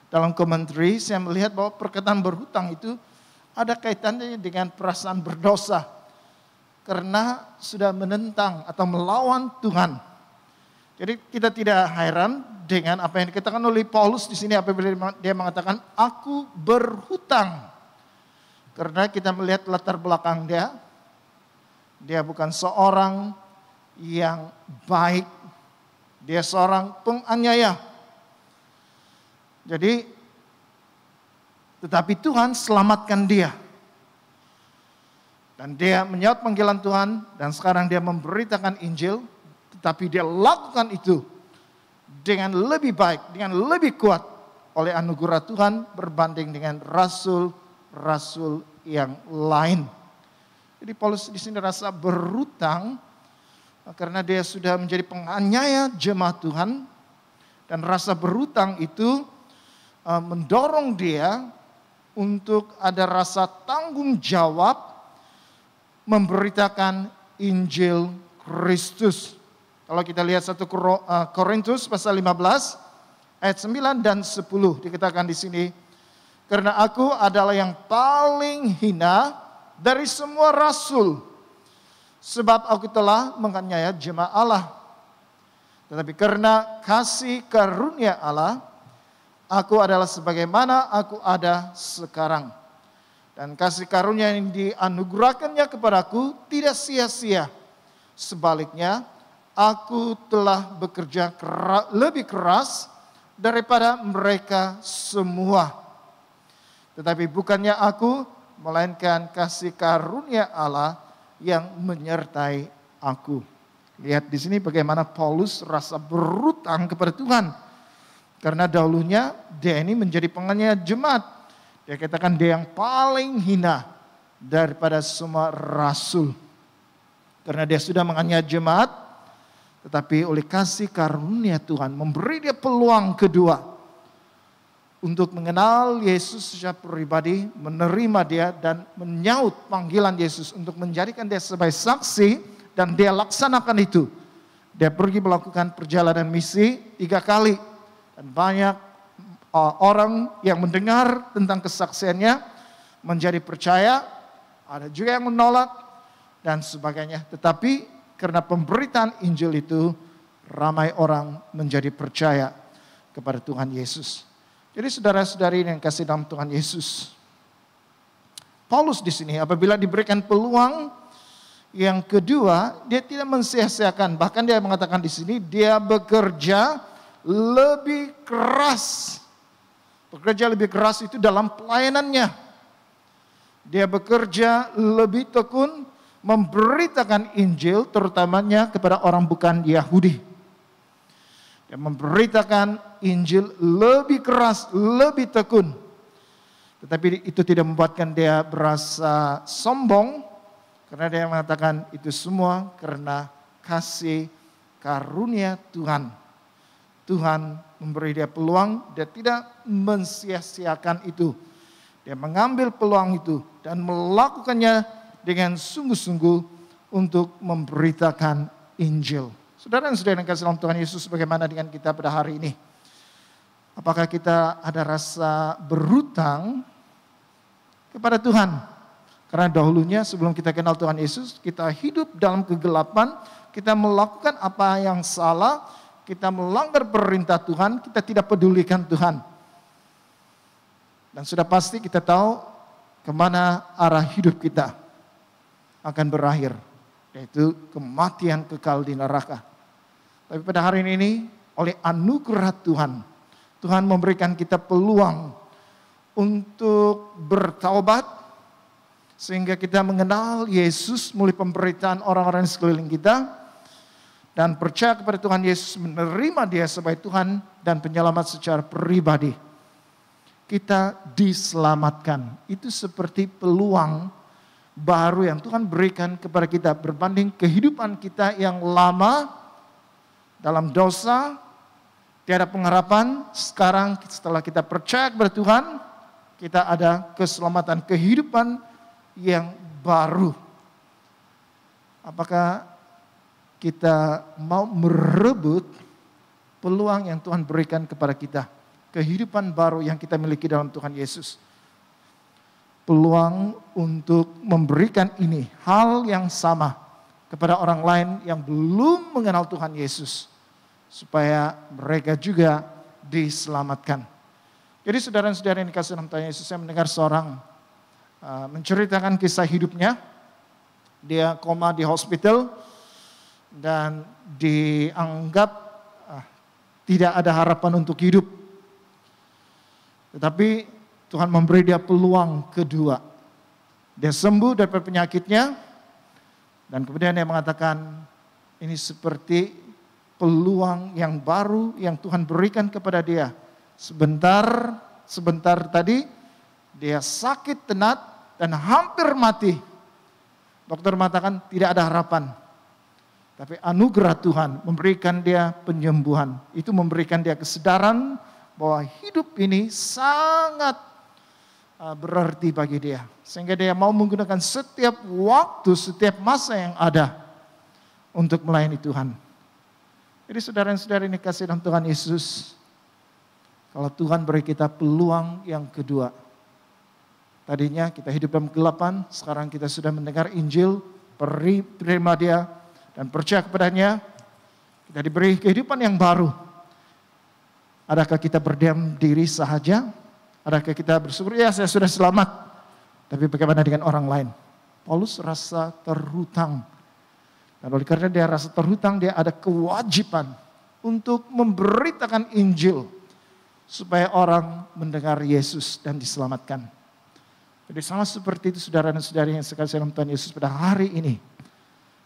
dalam commentary, saya melihat bahwa perkataan berhutang itu ada kaitannya dengan perasaan berdosa. Karena sudah menentang atau melawan Tuhan. Jadi kita tidak heran dengan apa yang dikatakan oleh Paulus di sini apabila dia mengatakan aku berhutang. Karena kita melihat latar belakang dia bukan seorang yang baik, dia seorang penganiaya. Jadi, tetapi Tuhan selamatkan dia. Dan dia menyahut panggilan Tuhan dan sekarang dia memberitakan Injil, tetapi dia lakukan itu dengan lebih baik, dengan lebih kuat oleh anugerah Tuhan berbanding dengan rasul-rasul yang lain. Jadi Paulus di sini rasa berhutang karena dia sudah menjadi penganiaya jemaat Tuhan dan rasa berhutang itu mendorong dia untuk ada rasa tanggung jawab memberitakan Injil Kristus. Kalau kita lihat 1 Korintus pasal 15 ayat 9 dan 10 dikatakan di sini, karena aku adalah yang paling hina dari semua rasul, sebab aku telah menganiaya jemaat Allah. Tetapi karena kasih karunia Allah, aku adalah sebagaimana aku ada sekarang. Dan kasih karunia yang dianugerahkannya kepadaku tidak sia-sia. Sebaliknya, aku telah bekerja lebih keras daripada mereka semua. Tetapi bukannya aku, melainkan kasih karunia Allah yang menyertai aku. Lihat di sini bagaimana Paulus rasa berhutang kepada Tuhan. Karena dahulunya dia ini menjadi penganiaya jemaat. Dia katakan dia yang paling hina daripada semua rasul. Karena dia sudah menganiaya jemaat, tetapi oleh kasih karunia Tuhan memberi dia peluang kedua untuk mengenal Yesus secara pribadi, menerima dia dan menyahut panggilan Yesus untuk menjadikan dia sebagai saksi dan dia laksanakan itu. Dia pergi melakukan perjalanan misi 3 kali dan banyak orang yang mendengar tentang kesaksiannya menjadi percaya, ada juga yang menolak dan sebagainya. Tetapi karena pemberitaan Injil itu ramai orang menjadi percaya kepada Tuhan Yesus. Jadi saudara-saudari yang kasih dalam Tuhan Yesus, Paulus di sini apabila diberikan peluang Yang kedua, dia tidak mensia-siakan. Bahkan dia mengatakan di sini, dia bekerja lebih keras. Bekerja lebih keras itu dalam pelayanannya. Dia bekerja lebih tekun memberitakan Injil, terutamanya kepada orang bukan Yahudi. Dia memberitakan Injil lebih keras, lebih tekun. Tetapi itu tidak membuatkan dia berasa sombong, karena dia mengatakan itu semua karena kasih karunia Tuhan. Tuhan memberi dia peluang, dia tidak mensia-siakan itu. Dia mengambil peluang itu dan melakukannya dengan sungguh-sungguh untuk memberitakan Injil. Saudara dan saudara yang kasih dalam Tuhan Yesus, bagaimana dengan kita pada hari ini? Apakah kita ada rasa berhutang kepada Tuhan? Karena dahulunya sebelum kita kenal Tuhan Yesus, kita hidup dalam kegelapan, kita melakukan apa yang salah, kita melanggar perintah Tuhan, kita tidak pedulikan Tuhan. Dan sudah pasti kita tahu kemana arah hidup kita akan berakhir, yaitu kematian kekal di neraka. Tapi pada hari ini, oleh anugerah Tuhan, Tuhan memberikan kita peluang untuk bertaubat, sehingga kita mengenal Yesus melalui pemberitaan orang-orang di sekeliling kita, dan percaya kepada Tuhan Yesus, menerima Dia sebagai Tuhan dan penyelamat secara pribadi. Kita diselamatkan. Itu seperti peluang baru yang Tuhan berikan kepada kita berbanding kehidupan kita yang lama dalam dosa, tiada pengharapan. Sekarang setelah kita percaya kepada Tuhan, kita ada keselamatan, kehidupan yang baru. Apakah kita mau merebut peluang yang Tuhan berikan kepada kita? Kehidupan baru yang kita miliki dalam Tuhan Yesus. Peluang untuk memberikan ini, hal yang sama kepada orang lain yang belum mengenal Tuhan Yesus, supaya mereka juga diselamatkan. Jadi saudara-saudara yang dikasihi dalam Tuhan Yesus, saya mendengar seorang menceritakan kisah hidupnya. Dia koma di hospital dan dianggap tidak ada harapan untuk hidup. Tetapi Tuhan memberi dia peluang kedua. Dia sembuh dari penyakitnya, dan kemudian dia mengatakan, ini seperti peluang yang baru yang Tuhan berikan kepada dia. Sebentar tadi dia sakit tenat dan hampir mati. Dokter mengatakan tidak ada harapan. Tapi anugerah Tuhan memberikan dia penyembuhan. Itu memberikan dia kesadaran bahwa hidup ini sangat berarti bagi dia. Sehingga dia mau menggunakan setiap waktu, setiap masa yang ada untuk melayani Tuhan. Jadi saudara-saudara ini kasih dalam Tuhan Yesus, kalau Tuhan beri kita peluang yang kedua. Tadinya kita hidup dalam kegelapan, sekarang kita sudah mendengar Injil, terima Dia dan percaya kepadanya, kita diberi kehidupan yang baru. Adakah kita berdiam diri sahaja? Adakah kita bersyukur, ya saya sudah selamat. Tapi bagaimana dengan orang lain? Paulus rasa terhutang. Dan oleh karena dia rasa terhutang, dia ada kewajiban untuk memberitakan Injil supaya orang mendengar Yesus dan diselamatkan. Jadi sama seperti itu saudara dan saudari yang sekasih dalam Tuhan Yesus pada hari ini.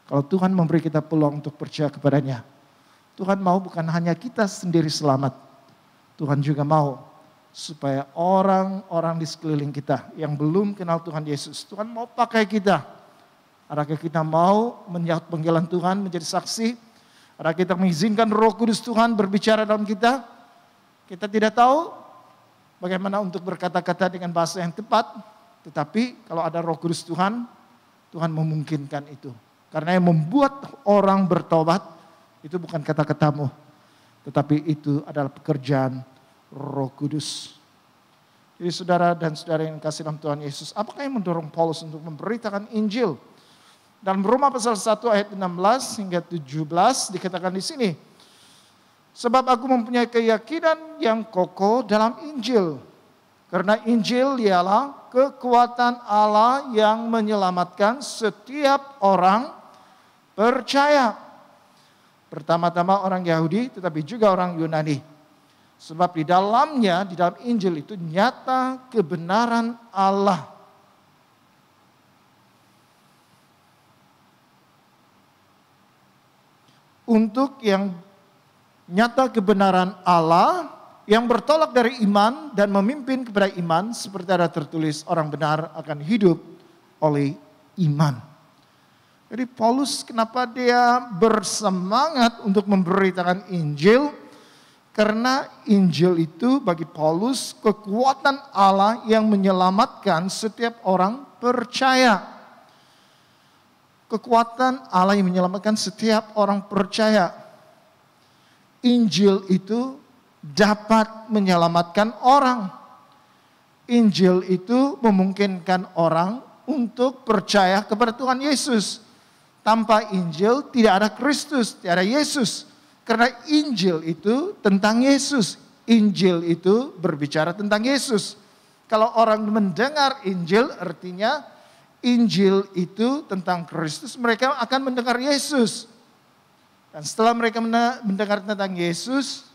Kalau Tuhan memberi kita peluang untuk percaya kepadanya, Tuhan mau bukan hanya kita sendiri selamat, Tuhan juga mau supaya orang-orang di sekeliling kita yang belum kenal Tuhan Yesus, Tuhan mau pakai kita. Adakah kita mau menyahut panggilan Tuhan menjadi saksi? Adakah kita mengizinkan Roh Kudus Tuhan berbicara dalam kita? Kita tidak tahu bagaimana untuk berkata-kata dengan bahasa yang tepat. Tetapi kalau ada Roh Kudus Tuhan, Tuhan memungkinkan itu. Karena yang membuat orang bertobat itu bukan kata-katamu, tetapi itu adalah pekerjaan Roh Kudus. Jadi saudara dan saudara yang kasih dalam Tuhan Yesus, apakah yang mendorong Paulus untuk memberitakan Injil? Dalam Roma pasal 1 ayat 16 hingga 17 dikatakan di sini, sebab aku mempunyai keyakinan yang kokoh dalam Injil. Karena Injil ialah kekuatan Allah yang menyelamatkan setiap orang percaya. Pertama-tama orang Yahudi tetapi juga orang Yunani. Sebab di dalamnya, di dalam Injil itu nyata kebenaran Allah. Untuk yang nyata kebenaran Allah yang bertolak dari iman dan memimpin kepada iman, seperti ada tertulis, orang benar akan hidup oleh iman. Jadi Paulus kenapa dia bersemangat untuk memberitakan Injil? Karena Injil itu bagi Paulus kekuatan Allah yang menyelamatkan setiap orang percaya. Kekuatan Allah yang menyelamatkan setiap orang percaya. Injil itu dapat menyelamatkan orang. Injil itu memungkinkan orang untuk percaya kepada Tuhan Yesus. Tanpa Injil tidak ada Kristus, tidak ada Yesus. Karena Injil itu tentang Yesus. Injil itu berbicara tentang Yesus. Kalau orang mendengar Injil artinya Injil itu tentang Kristus, mereka akan mendengar Yesus. Dan setelah mereka mendengar tentang Yesus,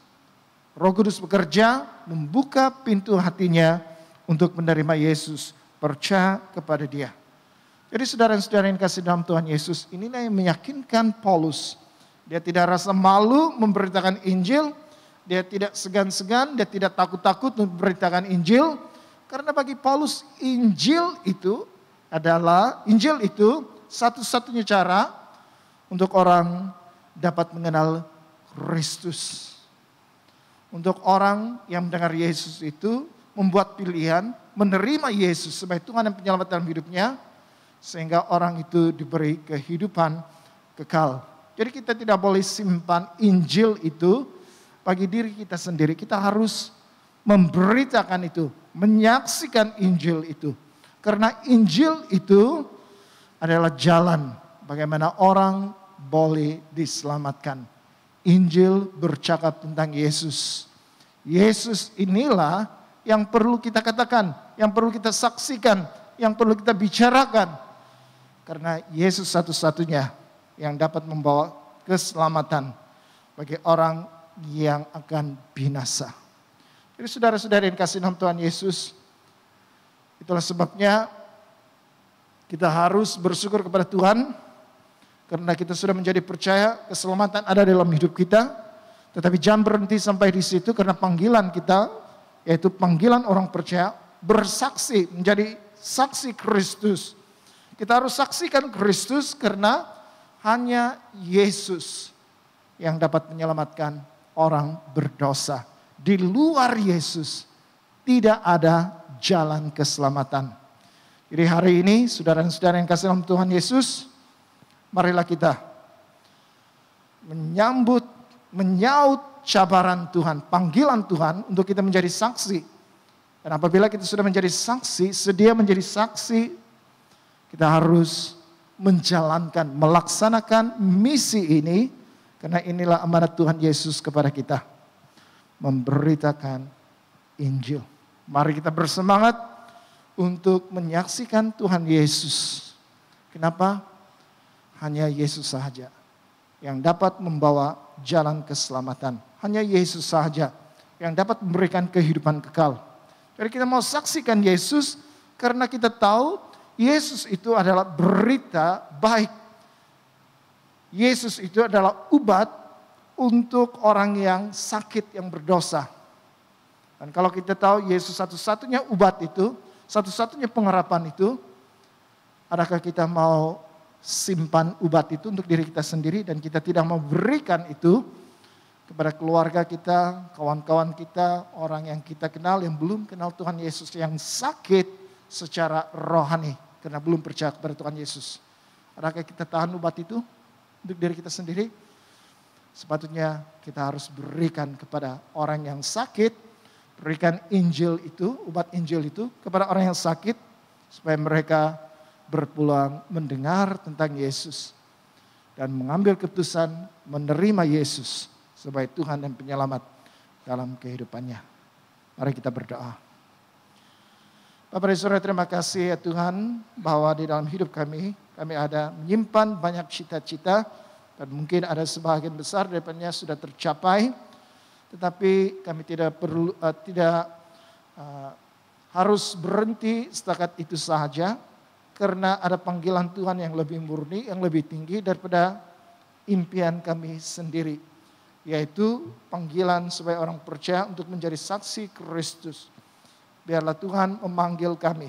Roh Kudus bekerja membuka pintu hatinya untuk menerima Yesus, percaya kepada Dia. Jadi saudara-saudara yang kasih dalam Tuhan Yesus, inilah yang meyakinkan Paulus. Dia tidak rasa malu memberitakan Injil, dia tidak segan-segan, dia tidak takut-takut memberitakan Injil. Karena bagi Paulus Injil itu satu-satunya cara untuk orang dapat mengenal Kristus. Untuk orang yang mendengar Yesus itu membuat pilihan, menerima Yesus sebagai Tuhan dan penyelamat dalam hidupnya, sehingga orang itu diberi kehidupan kekal. Jadi kita tidak boleh simpan Injil itu bagi diri kita sendiri. Kita harus memberitakan itu, menyaksikan Injil itu. Karena Injil itu adalah jalan bagaimana orang boleh diselamatkan. Injil bercakap tentang Yesus. Yesus inilah yang perlu kita katakan, yang perlu kita saksikan, yang perlu kita bicarakan. Karena Yesus satu-satunya yang dapat membawa keselamatan bagi orang yang akan binasa. Jadi saudara-saudara yang kasih dalam Tuhan Yesus, itulah sebabnya kita harus bersyukur kepada Tuhan. Karena kita sudah menjadi percaya keselamatan ada dalam hidup kita. Tetapi jangan berhenti sampai di situ, karena panggilan kita, yaitu panggilan orang percaya, bersaksi, menjadi saksi Kristus. Kita harus saksikan Kristus karena hanya Yesus yang dapat menyelamatkan orang berdosa. Di luar Yesus tidak ada jalan keselamatan. Jadi hari ini saudara-saudara yang kasih dalam Tuhan Yesus, marilah kita menyaut cabaran Tuhan, panggilan Tuhan untuk kita menjadi saksi. Dan apabila kita sudah menjadi saksi, sedia menjadi saksi, kita harus menjalankan, melaksanakan misi ini. Karena inilah amanat Tuhan Yesus kepada kita. Memberitakan Injil. Mari kita bersemangat untuk menyaksikan Tuhan Yesus. Kenapa? Hanya Yesus sahaja yang dapat membawa jalan keselamatan. Hanya Yesus sahaja yang dapat memberikan kehidupan kekal. Jadi kita mau saksikan Yesus karena kita tahu Yesus itu adalah berita baik. Yesus itu adalah obat untuk orang yang sakit, yang berdosa. Dan kalau kita tahu Yesus satu-satunya obat itu, satu-satunya pengharapan itu, adakah kita mau simpan obat itu untuk diri kita sendiri dan kita tidak mau berikan itu kepada keluarga kita, kawan-kawan kita, orang yang kita kenal yang belum kenal Tuhan Yesus, yang sakit secara rohani karena belum percaya kepada Tuhan Yesus. Adakah kita tahan obat itu untuk diri kita sendiri? Sepatutnya kita harus berikan kepada orang yang sakit, berikan Injil itu, obat Injil itu kepada orang yang sakit supaya mereka berpeluang mendengar tentang Yesus dan mengambil keputusan menerima Yesus sebagai Tuhan dan penyelamat dalam kehidupannya. Mari kita berdoa. Bapak dan Saudara, terima kasih ya Tuhan bahwa di dalam hidup kami Kami ada menyimpan banyak cita-cita dan mungkin ada sebagian besar daripadanya sudah tercapai. Tetapi kami tidak harus berhenti setakat itu saja, karena ada panggilan Tuhan yang lebih murni, yang lebih tinggi daripada impian kami sendiri, yaitu panggilan sebagai orang percaya untuk menjadi saksi Kristus. Biarlah Tuhan memanggil kami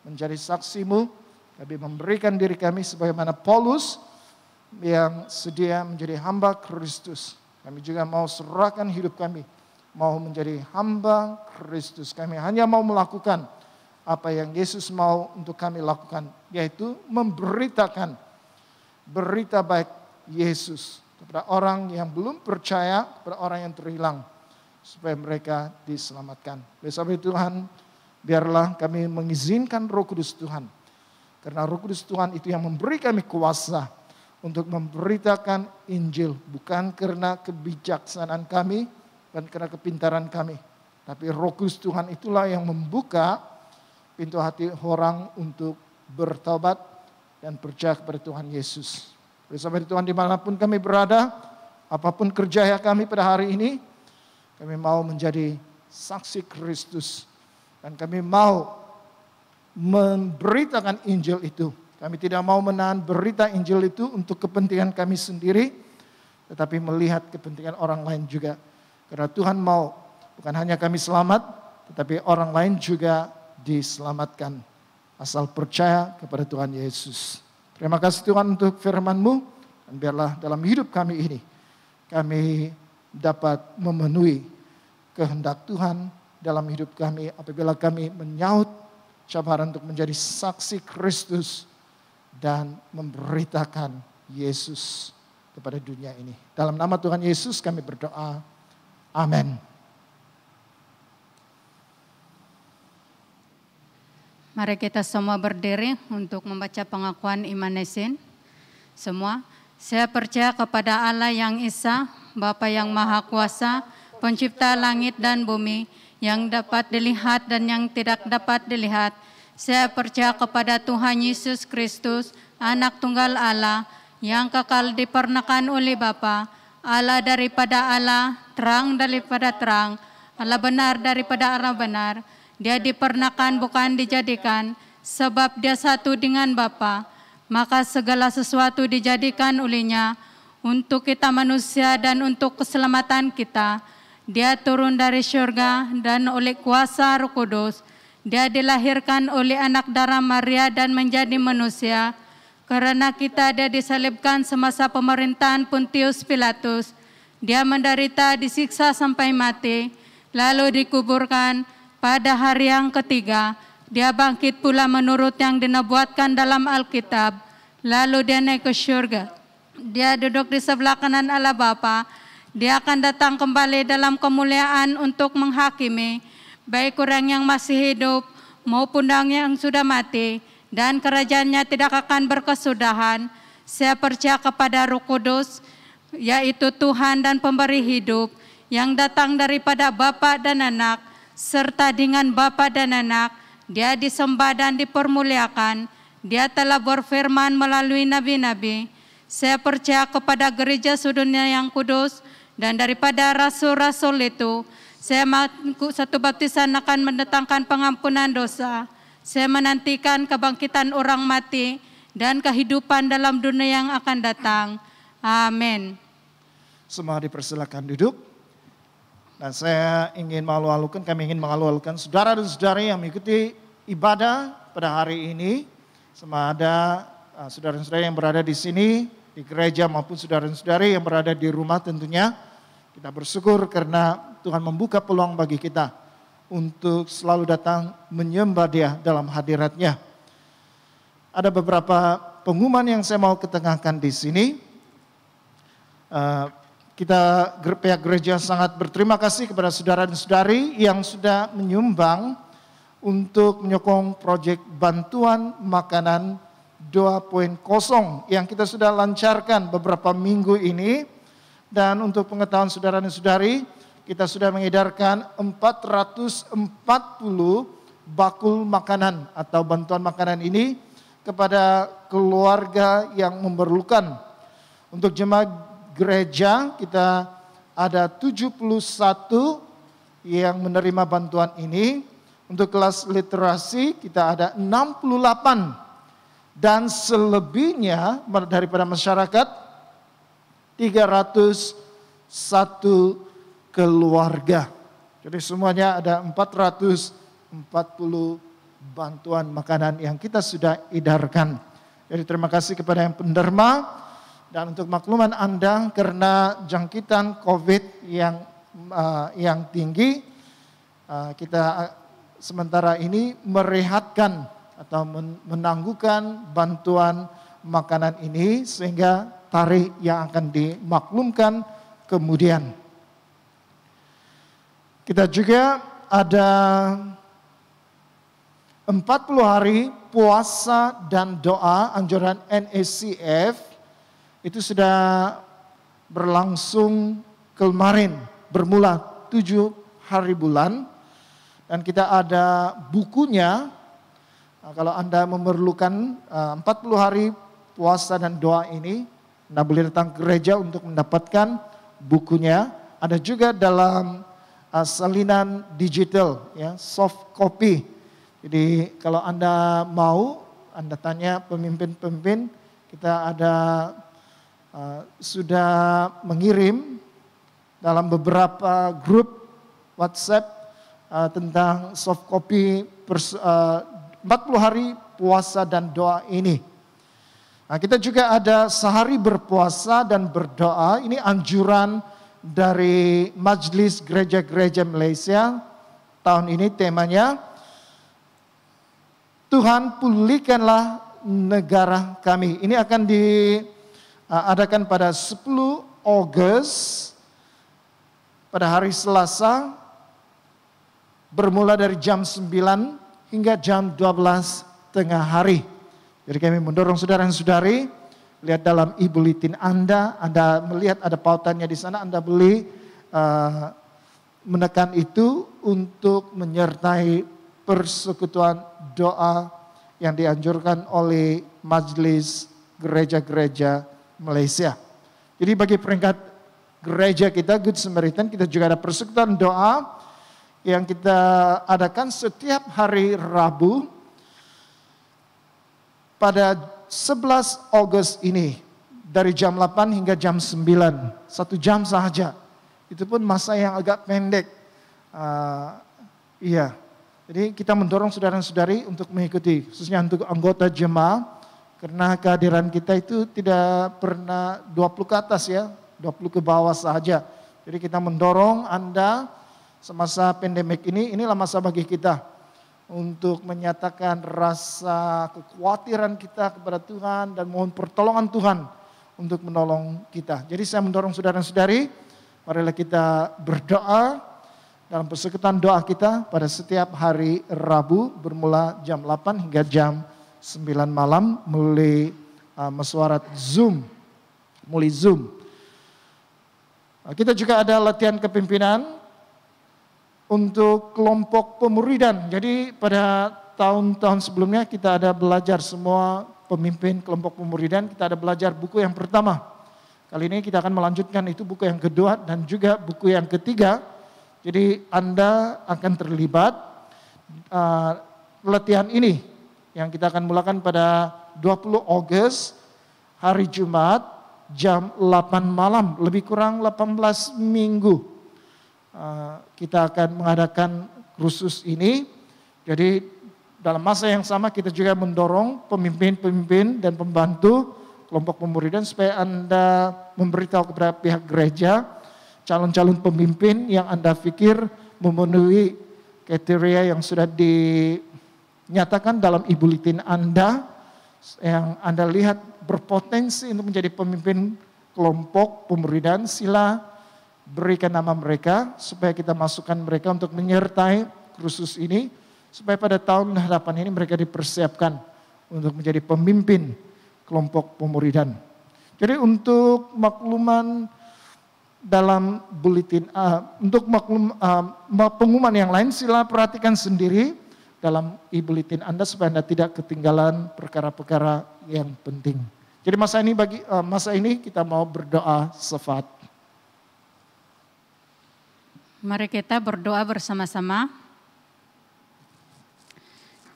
menjadi saksi-Mu. Kami memberikan diri kami sebagaimana Paulus yang sedia menjadi hamba Kristus. Kami juga mau serahkan hidup kami, mau menjadi hamba Kristus. Kami hanya mau melakukan apa yang Yesus mau untuk kami lakukan, yaitu memberitakan berita baik Yesus kepada orang yang belum percaya, kepada orang yang terhilang, supaya mereka diselamatkan. Oleh sebab itu Tuhan, biarlah kami mengizinkan Roh Kudus Tuhan, karena Roh Kudus Tuhan itu yang memberi kami kuasa untuk memberitakan Injil, bukan karena kebijaksanaan kami, bukan karena kepintaran kami, tapi Roh Kudus Tuhan itulah yang membuka pintu hati orang untuk bertobat dan percaya kepada Tuhan Yesus. Oleh sebab itu Tuhan, dimanapun kami berada, apapun kerja kami pada hari ini, kami mau menjadi saksi Kristus. Dan kami mau memberitakan Injil itu. Kami tidak mau menahan berita Injil itu untuk kepentingan kami sendiri, tetapi melihat kepentingan orang lain juga. Karena Tuhan mau bukan hanya kami selamat, tetapi orang lain juga diselamatkan asal percaya kepada Tuhan Yesus. Terima kasih Tuhan untuk firman-Mu, dan biarlah dalam hidup kami ini kami dapat memenuhi kehendak Tuhan dalam hidup kami apabila kami menyaut cabaran untuk menjadi saksi Kristus dan memberitakan Yesus kepada dunia ini. Dalam nama Tuhan Yesus kami berdoa. Amin. Mari kita semua berdiri untuk membaca pengakuan iman Nesin. Semua, saya percaya kepada Allah yang Esa, Bapa yang Maha Kuasa, Pencipta langit dan bumi, yang dapat dilihat dan yang tidak dapat dilihat. Saya percaya kepada Tuhan Yesus Kristus, Anak Tunggal Allah, yang kekal dipurnakan oleh Bapa, Allah daripada Allah, terang daripada terang, Allah benar daripada Allah benar. Dia dipurnakan bukan dijadikan, sebab dia satu dengan Bapa, maka segala sesuatu dijadikan olehnya untuk kita manusia dan untuk keselamatan kita. Dia turun dari surga dan oleh kuasa Roh Kudus, dia dilahirkan oleh anak darah Maria dan menjadi manusia. Karena kita dia disalibkan semasa pemerintahan Pontius Pilatus. Dia menderita, disiksa sampai mati, lalu dikuburkan. Pada hari yang ketiga, dia bangkit pula menurut yang dinubuatkan dalam Alkitab. Lalu dia naik ke surga. Dia duduk di sebelah kanan Allah Bapa. Dia akan datang kembali dalam kemuliaan untuk menghakimi, baik orang yang masih hidup maupun yang sudah mati. Dan kerajaannya tidak akan berkesudahan. Saya percaya kepada Roh Kudus, yaitu Tuhan dan pemberi hidup, yang datang daripada Bapa dan Anak, serta dengan Bapa dan Anak, dia disembah dan dipermuliakan. Dia telah berfirman melalui nabi-nabi. Saya percaya kepada gereja sedunia yang kudus, dan daripada rasul-rasul itu, saya mengaku satu baptisan akan mendatangkan pengampunan dosa. Saya menantikan kebangkitan orang mati dan kehidupan dalam dunia yang akan datang. Amin. Semua dipersilakan duduk. Dan saya ingin kami ingin mengalu-alukan saudara dan saudari yang mengikuti ibadah pada hari ini. Sama ada saudara-saudari yang berada di sini, di gereja maupun saudara-saudari yang berada di rumah tentunya. Kita bersyukur karena Tuhan membuka peluang bagi kita untuk selalu datang menyembah Dia dalam hadirat-Nya. Ada beberapa pengumuman yang saya mau ketengahkan di sini. Kita pihak gereja sangat berterima kasih kepada saudara dan saudari yang sudah menyumbang untuk menyokong proyek bantuan makanan 2.0 yang kita sudah lancarkan beberapa minggu ini. Dan untuk pengetahuan saudara dan saudari, kita sudah mengedarkan 440 bakul makanan atau bantuan makanan ini kepada keluarga yang memerlukan. Untuk jemaat gereja kita ada 71 yang menerima bantuan ini. Untuk kelas literasi kita ada 68 dan selebihnya daripada masyarakat 301 keluarga. Jadi semuanya ada 440 bantuan makanan yang kita sudah edarkan. Jadi terima kasih kepada yang penderma dan untuk makluman Anda karena jangkitan COVID yang tinggi, kita sementara ini merehatkan atau menangguhkan bantuan makanan ini sehingga tarikh yang akan dimaklumkan kemudian. Kita juga ada 40 hari puasa dan doa anjuran NACF itu sudah berlangsung kemarin bermula 7 hari bulan dan kita ada bukunya. Kalau Anda memerlukan 40 hari puasa dan doa ini, Anda boleh datang ke gereja untuk mendapatkan bukunya. Ada juga dalam salinan digital, ya, soft copy. Jadi kalau Anda mau, Anda tanya pemimpin-pemimpin, kita ada sudah mengirim dalam beberapa grup WhatsApp tentang soft copy 40 hari puasa dan doa ini. Nah, kita juga ada sehari berpuasa dan berdoa. Ini anjuran dari Majelis Gereja-Gereja Malaysia. Tahun ini temanya, Tuhan pulihkanlah negara kami. Ini akan diadakan pada 10 Ogos pada hari Selasa bermula dari jam 9 hingga jam 12 tengah hari. Jadi kami mendorong saudara dan saudari, lihat dalam e-bulletin Anda melihat ada pautannya di sana, Anda boleh menekan itu untuk menyertai persekutuan doa yang dianjurkan oleh Majelis Gereja-Gereja Malaysia. Jadi bagi peringkat gereja kita, Good Samaritan, kita juga ada persekutuan doa yang kita adakan setiap hari Rabu pada 11 Ogos ini dari jam 8 hingga jam 9, 1 jam saja. Itu pun masa yang agak pendek. Jadi kita mendorong saudara dan saudari untuk mengikuti, khususnya untuk anggota jemaah, karena kehadiran kita itu tidak pernah 20 ke atas ya, 20 ke bawah saja. Jadi kita mendorong Anda semasa pandemik ini, inilah masa bagi kita untuk menyatakan rasa kekhawatiran kita kepada Tuhan dan mohon pertolongan Tuhan untuk menolong kita. Jadi saya mendorong saudara dan saudari, marilah kita berdoa dalam persekutuan doa kita pada setiap hari Rabu bermula jam 8 hingga jam 9 malam melalui mesyuarat Zoom, melalui Zoom. Kita juga ada latihan kepimpinan untuk kelompok pemuridan. Jadi pada tahun-tahun sebelumnya kita ada belajar semua pemimpin kelompok pemuridan, kita ada belajar buku yang pertama. Kali ini kita akan melanjutkan itu buku yang kedua dan juga buku yang ketiga. Jadi Anda akan terlibat latihan ini yang kita akan mulakan pada 20 Ogos hari Jumat jam 8 malam, lebih kurang 18 minggu. Kita akan mengadakan kursus ini. Jadi dalam masa yang sama kita juga mendorong pemimpin-pemimpin dan pembantu kelompok pemuridan supaya Anda memberitahu kepada pihak gereja calon-calon pemimpin yang Anda pikir memenuhi kriteria yang sudah dinyatakan dalam e-bulletin Anda, yang Anda lihat berpotensi untuk menjadi pemimpin kelompok pemuridan. Sila berikan nama mereka supaya kita masukkan mereka untuk menyertai kursus ini supaya pada tahun hadapan ini mereka dipersiapkan untuk menjadi pemimpin kelompok pemuridan. Jadi untuk makluman dalam bulletin untuk pengumuman yang lain sila perhatikan sendiri dalam e-bulletin Anda supaya Anda tidak ketinggalan perkara-perkara yang penting. Jadi masa ini kita mau berdoa syafaat. Mari kita berdoa bersama-sama.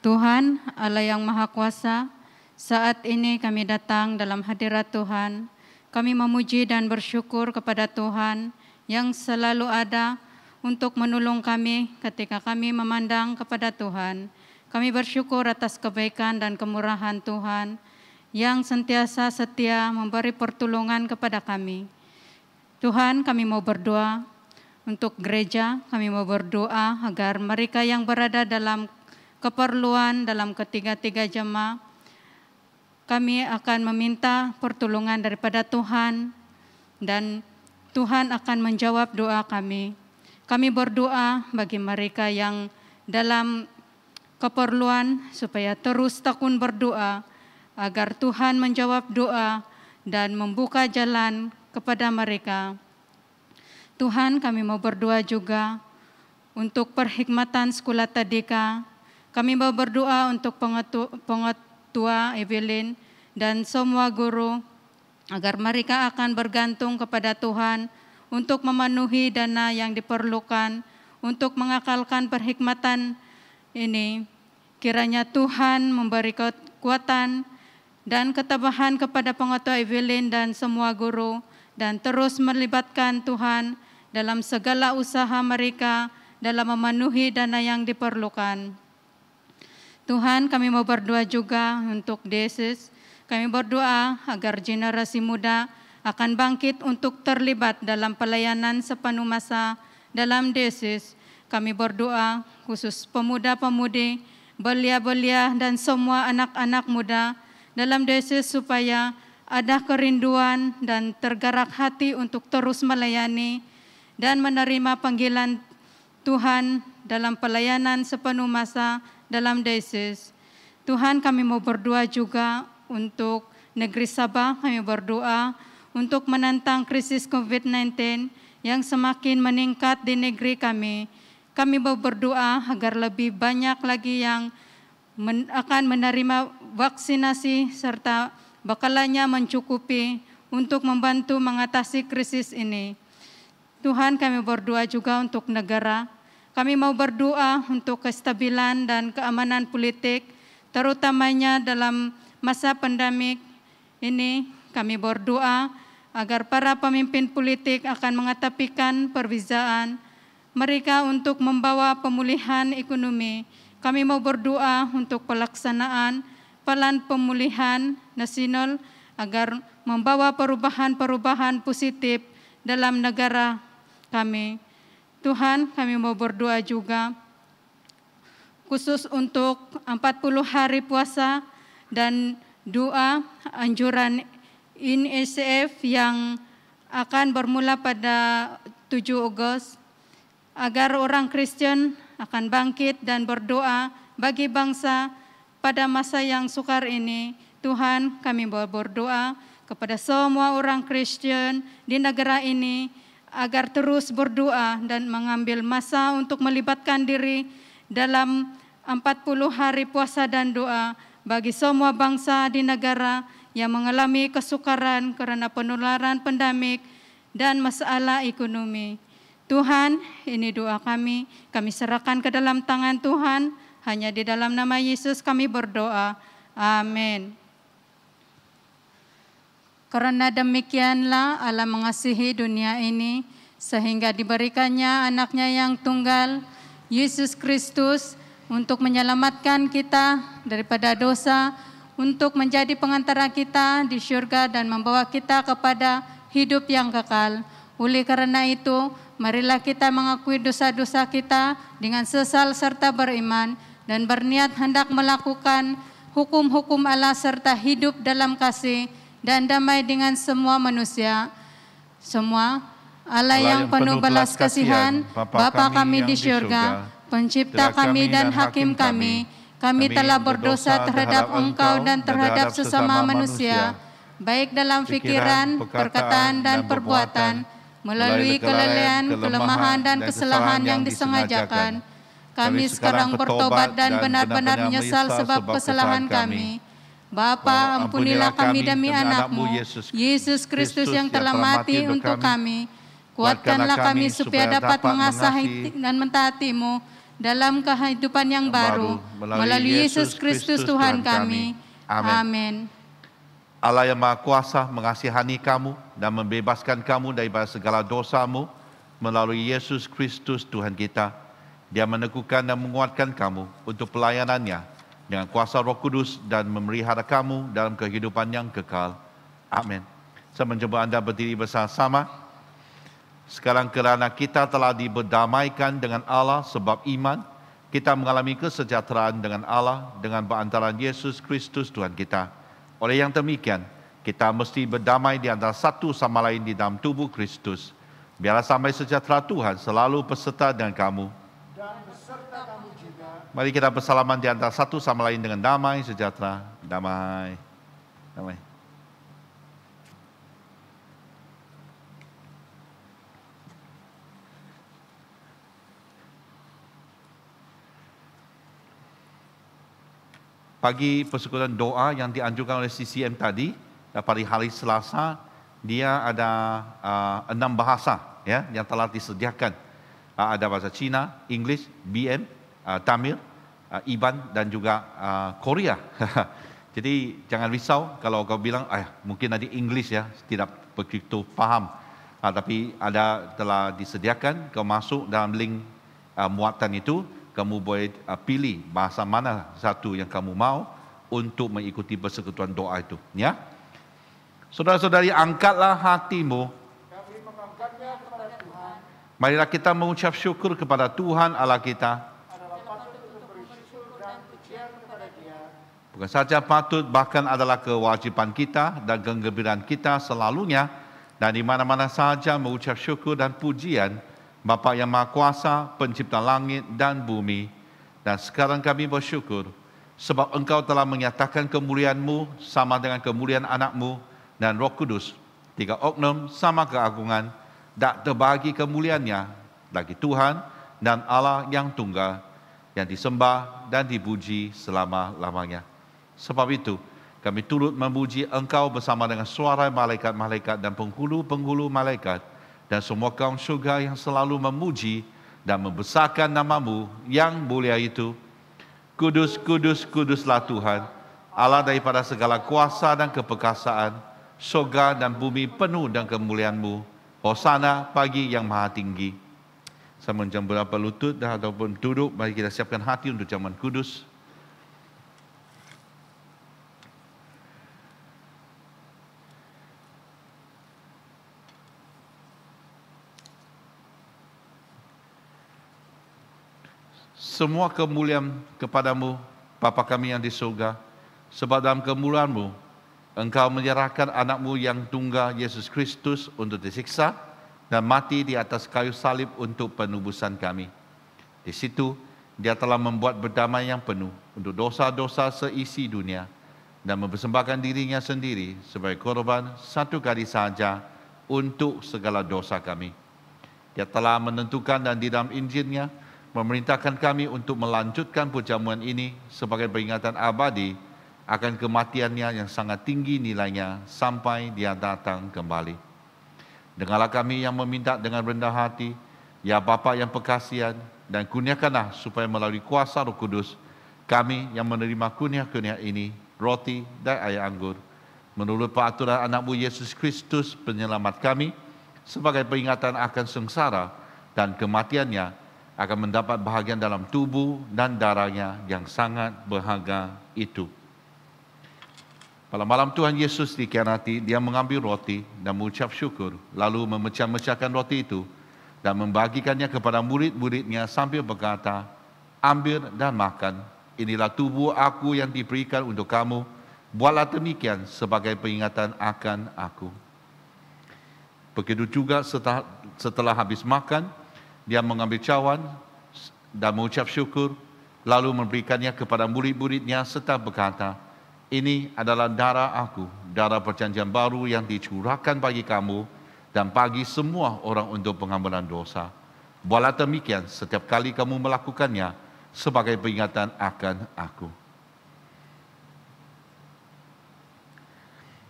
Tuhan Allah yang Maha Kuasa, saat ini kami datang dalam hadirat Tuhan. Kami memuji dan bersyukur kepada Tuhan yang selalu ada untuk menolong kami ketika kami memandang kepada Tuhan. Kami bersyukur atas kebaikan dan kemurahan Tuhan yang sentiasa setia memberi pertolongan kepada kami. Tuhan, kami mau berdoa untuk gereja, kami mau berdoa agar mereka yang berada dalam keperluan dalam ketiga-tiga jemaat, kami akan meminta pertolongan daripada Tuhan dan Tuhan akan menjawab doa kami. Kami berdoa bagi mereka yang dalam keperluan supaya terus tekun berdoa agar Tuhan menjawab doa dan membuka jalan kepada mereka. Tuhan, kami mau berdoa juga untuk perhikmatan sekolah tadika. Kami mau berdoa untuk pengetua Evelyn dan semua guru agar mereka akan bergantung kepada Tuhan untuk memenuhi dana yang diperlukan untuk mengakalkan perhikmatan ini. Kiranya Tuhan memberi kekuatan dan ketabahan kepada pengetua Evelyn dan semua guru dan terus melibatkan Tuhan dalam segala usaha mereka dalam memenuhi dana yang diperlukan. Tuhan, kami mau berdoa juga untuk diocese. Kami berdoa agar generasi muda akan bangkit untuk terlibat dalam pelayanan sepenuh masa dalam diocese. Kami berdoa khusus pemuda-pemudi, belia-belia dan semua anak-anak muda dalam diocese supaya ada kerinduan dan tergerak hati untuk terus melayani dan menerima panggilan Tuhan dalam pelayanan sepenuh masa dalam diocese. Tuhan, kami mau berdoa juga untuk negeri Sabah. Kami berdoa untuk menentang krisis COVID-19 yang semakin meningkat di negeri kami. Kami mau berdoa agar lebih banyak lagi yang akan menerima vaksinasi serta bekalannya mencukupi untuk membantu mengatasi krisis ini. Tuhan, kami berdoa juga untuk negara. Kami mau berdoa untuk kestabilan dan keamanan politik, terutamanya dalam masa pandemik ini. Kami berdoa agar para pemimpin politik akan mengetepikan perbezaan mereka untuk membawa pemulihan ekonomi. Kami mau berdoa untuk pelaksanaan Plan Pemulihan Nasional agar membawa perubahan-perubahan positif dalam negara kami. Tuhan, kami mau berdoa juga khusus untuk 40 hari puasa dan doa anjuran UNICEF yang akan bermula pada 7 Agustus agar orang Kristen akan bangkit dan berdoa bagi bangsa pada masa yang sukar ini. Tuhan, kami mau berdoa kepada semua orang Kristen di negara ini agar terus berdoa dan mengambil masa untuk melibatkan diri dalam 40 hari puasa dan doa bagi semua bangsa di negara yang mengalami kesukaran karena penularan pandemik dan masalah ekonomi. Tuhan, ini doa kami serahkan ke dalam tangan Tuhan, hanya di dalam nama Yesus kami berdoa. Amin. Karena demikianlah Allah mengasihi dunia ini, sehingga diberikannya anaknya yang tunggal, Yesus Kristus, untuk menyelamatkan kita daripada dosa, untuk menjadi pengantara kita di surga dan membawa kita kepada hidup yang kekal. Oleh karena itu, marilah kita mengakui dosa-dosa kita dengan sesal serta beriman, dan berniat hendak melakukan hukum-hukum Allah serta hidup dalam kasih dan damai dengan semua manusia. Semua Allah yang penuh belas kasihan, Bapa kami di surga, pencipta kami dan hakim kami, kami telah berdosa terhadap Engkau dan terhadap sesama manusia, baik dalam pikiran, perkataan dan perbuatan, melalui kelalaian, kelemahan dan kesalahan yang disengajakan. Kami sekarang bertobat dan benar-benar menyesal sebab kesalahan kami. Bapa, ampunilah kami demi anak-Mu, Yesus Kristus yang telah mati untuk kami. Kuatkanlah kami supaya dapat mengasihi dan mentaati-Mu dalam kehidupan yang baru. Melalui Yesus Kristus Tuhan kami. Amin. Allah yang Maha Kuasa mengasihani kamu dan membebaskan kamu daripada segala dosa-Mu melalui Yesus Kristus Tuhan kita. Dia meneguhkan dan menguatkan kamu untuk pelayanannya dengan kuasa Roh Kudus dan memelihara kamu dalam kehidupan yang kekal. Amin. Saya mencoba anda berdiri bersama-sama. Sekarang kerana kita telah diberdamaikan dengan Allah sebab iman, kita mengalami kesejahteraan dengan Allah dengan perantaraan Yesus Kristus Tuhan kita. Oleh yang demikian, kita mesti berdamai di antara satu sama lain di dalam tubuh Kristus. Biarlah sampai sejahtera Tuhan selalu beserta dengan kamu. Dan beserta kamu juga. Mari kita bersalaman di antara satu sama lain dengan damai sejahtera. Damai. Damai. Pagi persekutuan doa yang dianjurkan oleh CCM tadi, pada hari Selasa, dia ada 6 bahasa ya, yang telah disediakan. Ada bahasa Cina, English, BM, Tamil, Iban dan juga Korea. Jadi jangan risau kalau kau bilang, mungkin nanti English ya, tidak begitu paham. Tapi telah disediakan, kau masuk dalam link muatan itu, kamu boleh pilih bahasa mana satu yang kamu mau untuk mengikuti persekutuan doa itu. Ya, saudara-saudari, angkatlah hatimu. Kami mengangkatnya kepada Tuhan. Marilah kita mengucap syukur kepada Tuhan Allah kita. Adalah patut untuk bersyukur dan pujian kepada Dia. Bukan saja patut, bahkan adalah kewajiban kita dan kegembiraan kita selalunya dan di mana-mana saja mengucap syukur dan pujian Bapa yang Maha Kuasa, pencipta langit dan bumi. Dan sekarang kami bersyukur sebab Engkau telah menyatakan kemuliaan-Mu sama dengan kemuliaan anak-Mu dan Roh Kudus. 3 oknum sama keagungan, tak terbagi kemuliaannya bagi Tuhan dan Allah yang tunggal, yang disembah dan dipuji selama-lamanya. Sebab itu, kami turut memuji Engkau bersama dengan suara malaikat-malaikat dan penghulu-penghulu malaikat, dan semua kaum syurga yang selalu memuji dan membesarkan nama-Mu yang mulia itu. Kudus, kudus, kuduslah Tuhan, Allah daripada segala kuasa dan keperkasaan, syurga dan bumi penuh dengan kemuliaan-Mu. Hosana pagi yang maha tinggi. Saya menjambur lutut ataupun duduk, mari kita siapkan hati untuk zaman kudus. Semua kemuliaan kepadamu, Bapa kami yang di surga, sebab dalam kemuliaan-Mu, Engkau menyerahkan anak-Mu yang tunggal, Yesus Kristus, untuk disiksa dan mati di atas kayu salib untuk penebusan kami. Di situ, Dia telah membuat berdamai yang penuh untuk dosa-dosa seisi dunia dan mempersembahkan dirinya sendiri sebagai korban satu kali saja untuk segala dosa kami. Dia telah menentukan dan di dalam Injil-Nya memerintahkan kami untuk melanjutkan perjamuan ini sebagai peringatan abadi akan kematiannya yang sangat tinggi nilainya sampai Dia datang kembali. Dengarlah kami yang meminta dengan rendah hati, ya Bapa yang perkasihan, dan kurniakanlah supaya melalui kuasa Roh Kudus, kami yang menerima kurnia-kurnia ini, roti dan air anggur, menurut peraturan anak-Mu Yesus Kristus penyelamat kami, sebagai peringatan akan sengsara dan kematiannya, akan mendapat bahagian dalam tubuh dan darahnya yang sangat berharga itu. Pada malam Tuhan Yesus dikhianati, Dia mengambil roti dan mengucap syukur, lalu memecah-mecahkan roti itu dan membagikannya kepada murid-muridnya sambil berkata, "Ambil dan makan, inilah tubuh aku yang diberikan untuk kamu, buatlah demikian sebagai peringatan akan aku." Begitu juga setelah habis makan, Dia mengambil cawan dan mengucap syukur, lalu memberikannya kepada murid-muridnya serta berkata, "Ini adalah darah aku, darah perjanjian baru yang dicurahkan bagi kamu dan bagi semua orang untuk pengampunan dosa. Buatlah demikian setiap kali kamu melakukannya sebagai peringatan akan aku.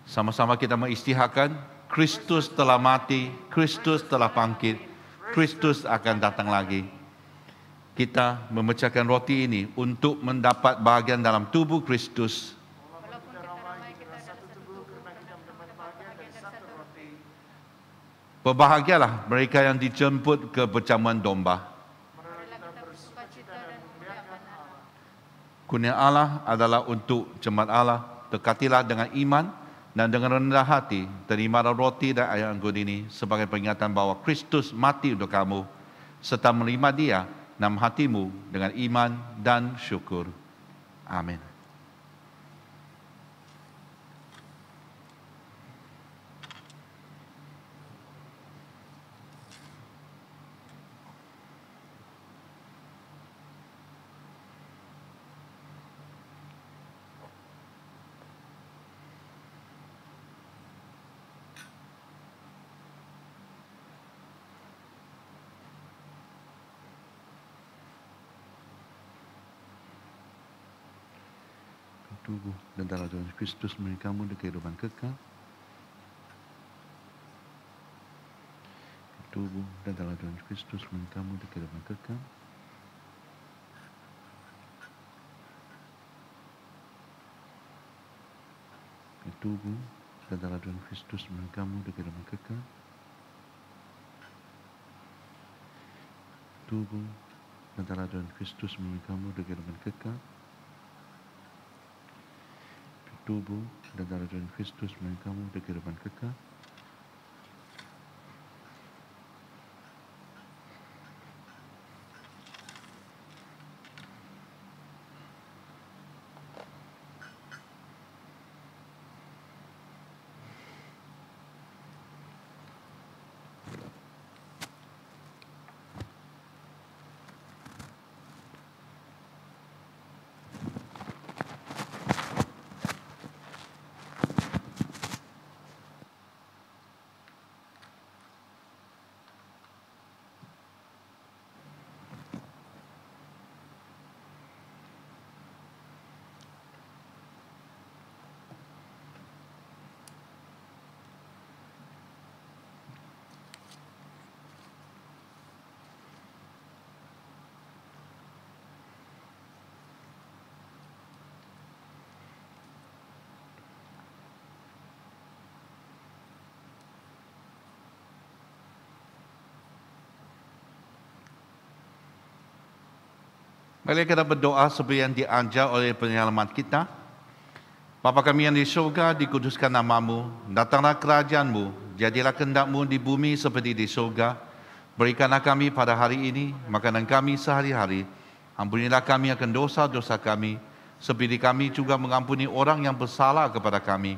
Sama-sama kita mengisytiharkan, Kristus telah mati, Kristus telah bangkit, Kristus akan datang lagi. Kita memecahkan roti ini untuk mendapat bahagian dalam tubuh Kristus. Berbahagialah mereka yang dijemput ke perjamuan domba. Kurnia Allah adalah untuk jemaat Allah. Dekatilah dengan iman dan dengan rendah hati. Terimalah roti dan air anggur ini sebagai peringatan bahwa Kristus mati untuk kamu, serta menerima Dia dalam hatimu dengan iman dan syukur. Amin. Tubuh dan darah Tuhan Kristus memberi kamu kehidupan kekal. Tubuh dan darah Tuhan Kristus memberi kamu kehidupan kekal. Tubuh dan darah Tuhan Kristus memberi kamu kehidupan kekal. Tubuh dan darah Tuhan Kristus memberi kamu kehidupan kekal. Tubuh dan darah Tuhan Kristus memberi kamu kehidupan kekal. Mari kita berdoa seperti yang diajar oleh penyelamat kita. Bapa kami yang di surga, dikuduskan namamu, datanglah kerajaanmu, jadilah kehendak-mu di bumi seperti di surga. Berikanlah kami pada hari ini makanan kami sehari-hari. Ampunilah kami akan dosa-dosa kami, seperti kami juga mengampuni orang yang bersalah kepada kami.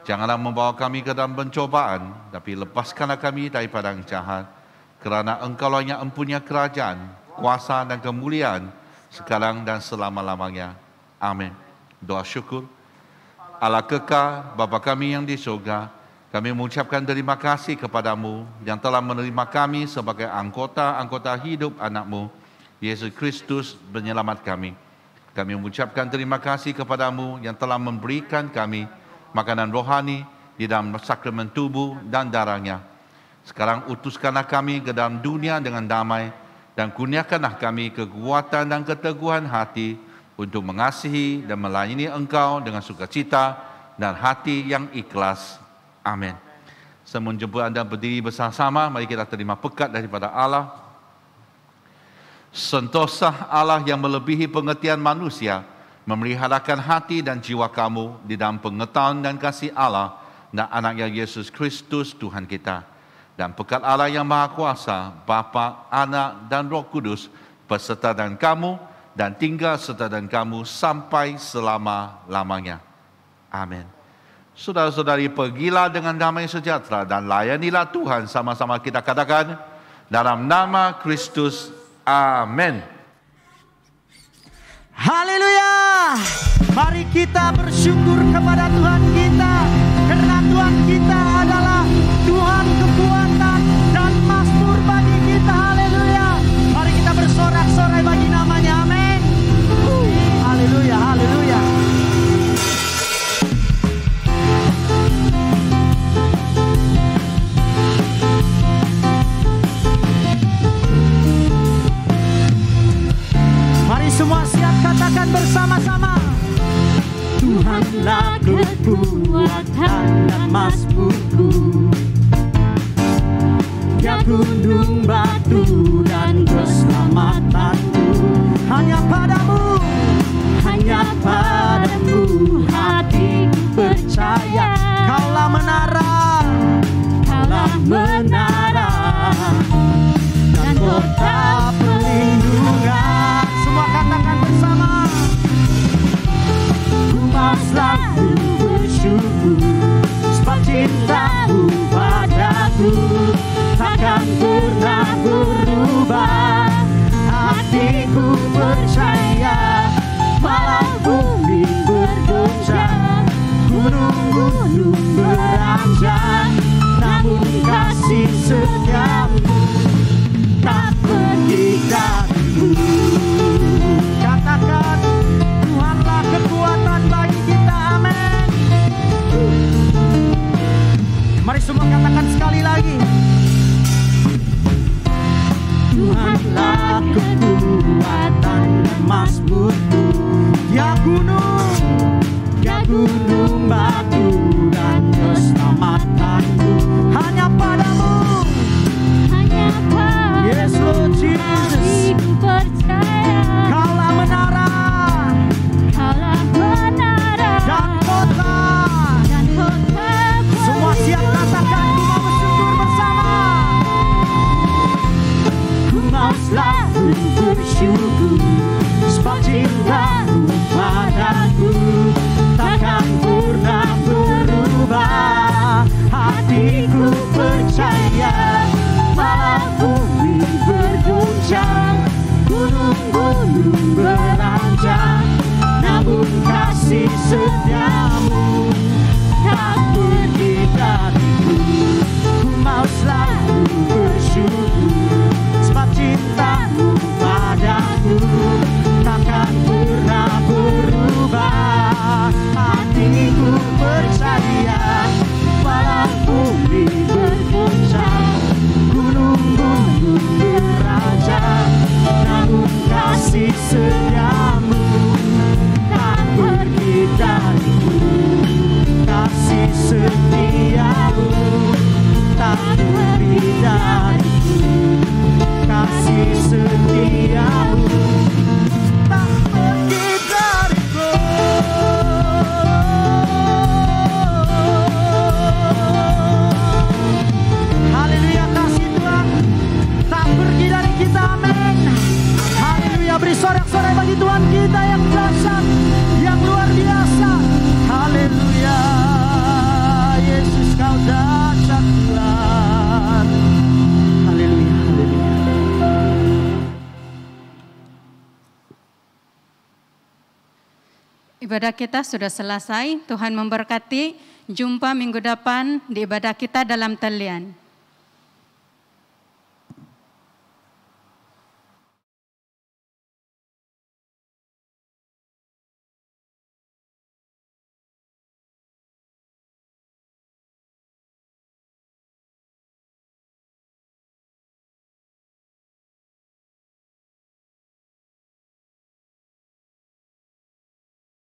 Janganlah membawa kami ke dalam pencobaan, tapi lepaskanlah kami daripada yang jahat. Kerana Engkau-lah yang mempunyai kerajaan, kuasa dan kemuliaan, sekarang dan selama-lamanya. Amin. Doa syukur. Allah kekal, Bapa kami yang di surga, kami mengucapkan terima kasih kepadamu yang telah menerima kami sebagai anggota hidup anak-Mu, Yesus Kristus penyelamat kami. Kami mengucapkan terima kasih kepadamu yang telah memberikan kami makanan rohani di dalam sakramen tubuh dan darahnya. Sekarang utuskanlah kami ke dalam dunia dengan damai, dan kurniakanlah kami kekuatan dan keteguhan hati untuk mengasihi dan melayani Engkau dengan sukacita dan hati yang ikhlas. Amin. Semenjemput Anda berdiri bersama-sama, mari kita terima berkat daripada Allah. Sentosa Allah yang melebihi pengertian manusia, memeliharakan hati dan jiwa kamu di dalam pengetahuan dan kasih Allah dan anaknya Yesus Kristus Tuhan kita. Dan berkat Allah yang Maha Kuasa, Bapa, Anak dan Roh Kudus beserta dengan kamu dan tinggal serta dengan kamu sampai selama-lamanya. Amin. Saudara-saudari, pergilah dengan damai sejahtera dan layanilah Tuhan. Sama-sama kita katakan, dalam nama Kristus, amin. Haleluya. Mari kita bersyukur kepada Tuhan kita, karena Tuhan kita adalah Tuhan kekuatan dan mazmur bagi kita. Haleluya. Mari kita bersorak-sorai bagi namanya. Amin. takkan pernah berubah. Hatiku percaya, malah bumi bergoncang, gunung-gunung beranjak, namun kasih setiamu tak pergi dariku. Katakan, Tuhanlah kekuatan bagi kita, amin. Mari semua katakan sekali lagi. Tuhanlah kekuatan dan mazmurku. Ya gunung batu dan keselamatanku. Hanya padamu, yes Lord Jesus. Kaulah menara dan kota. Semua siap katakan, ku mau bersyukur bersama. Ku mau selalu bersyukur, sebab cintamu padaku takkan pernah berubah. Hatiku percaya, malah bumi berguncang, gunung-gunung beranjak, namun kasih setiamu tak pergi dariku. Ku mau selalu bersyukur, sebab cintamu padaku takkan pernah berubah. Hatiku percaya, malah bumi berguncang, gunung-gunung beranjak, namun kasih setiamu tak pergi dariku. Kasih setiamu tak pergi dariku. Kasih setiamu tak pergi dariku. Haleluya, kasih Tuhan tak pergi dari kita, amin. Haleluya, beri sorak-sorai bagi Tuhan kita yang dahsyat, yang luar biasa. Haleluya, Yesus kau dahsyat Tuhan. Haleluya, haleluya. Ibadah kita sudah selesai. Tuhan memberkati. Jumpa minggu depan di ibadah kita dalam talian.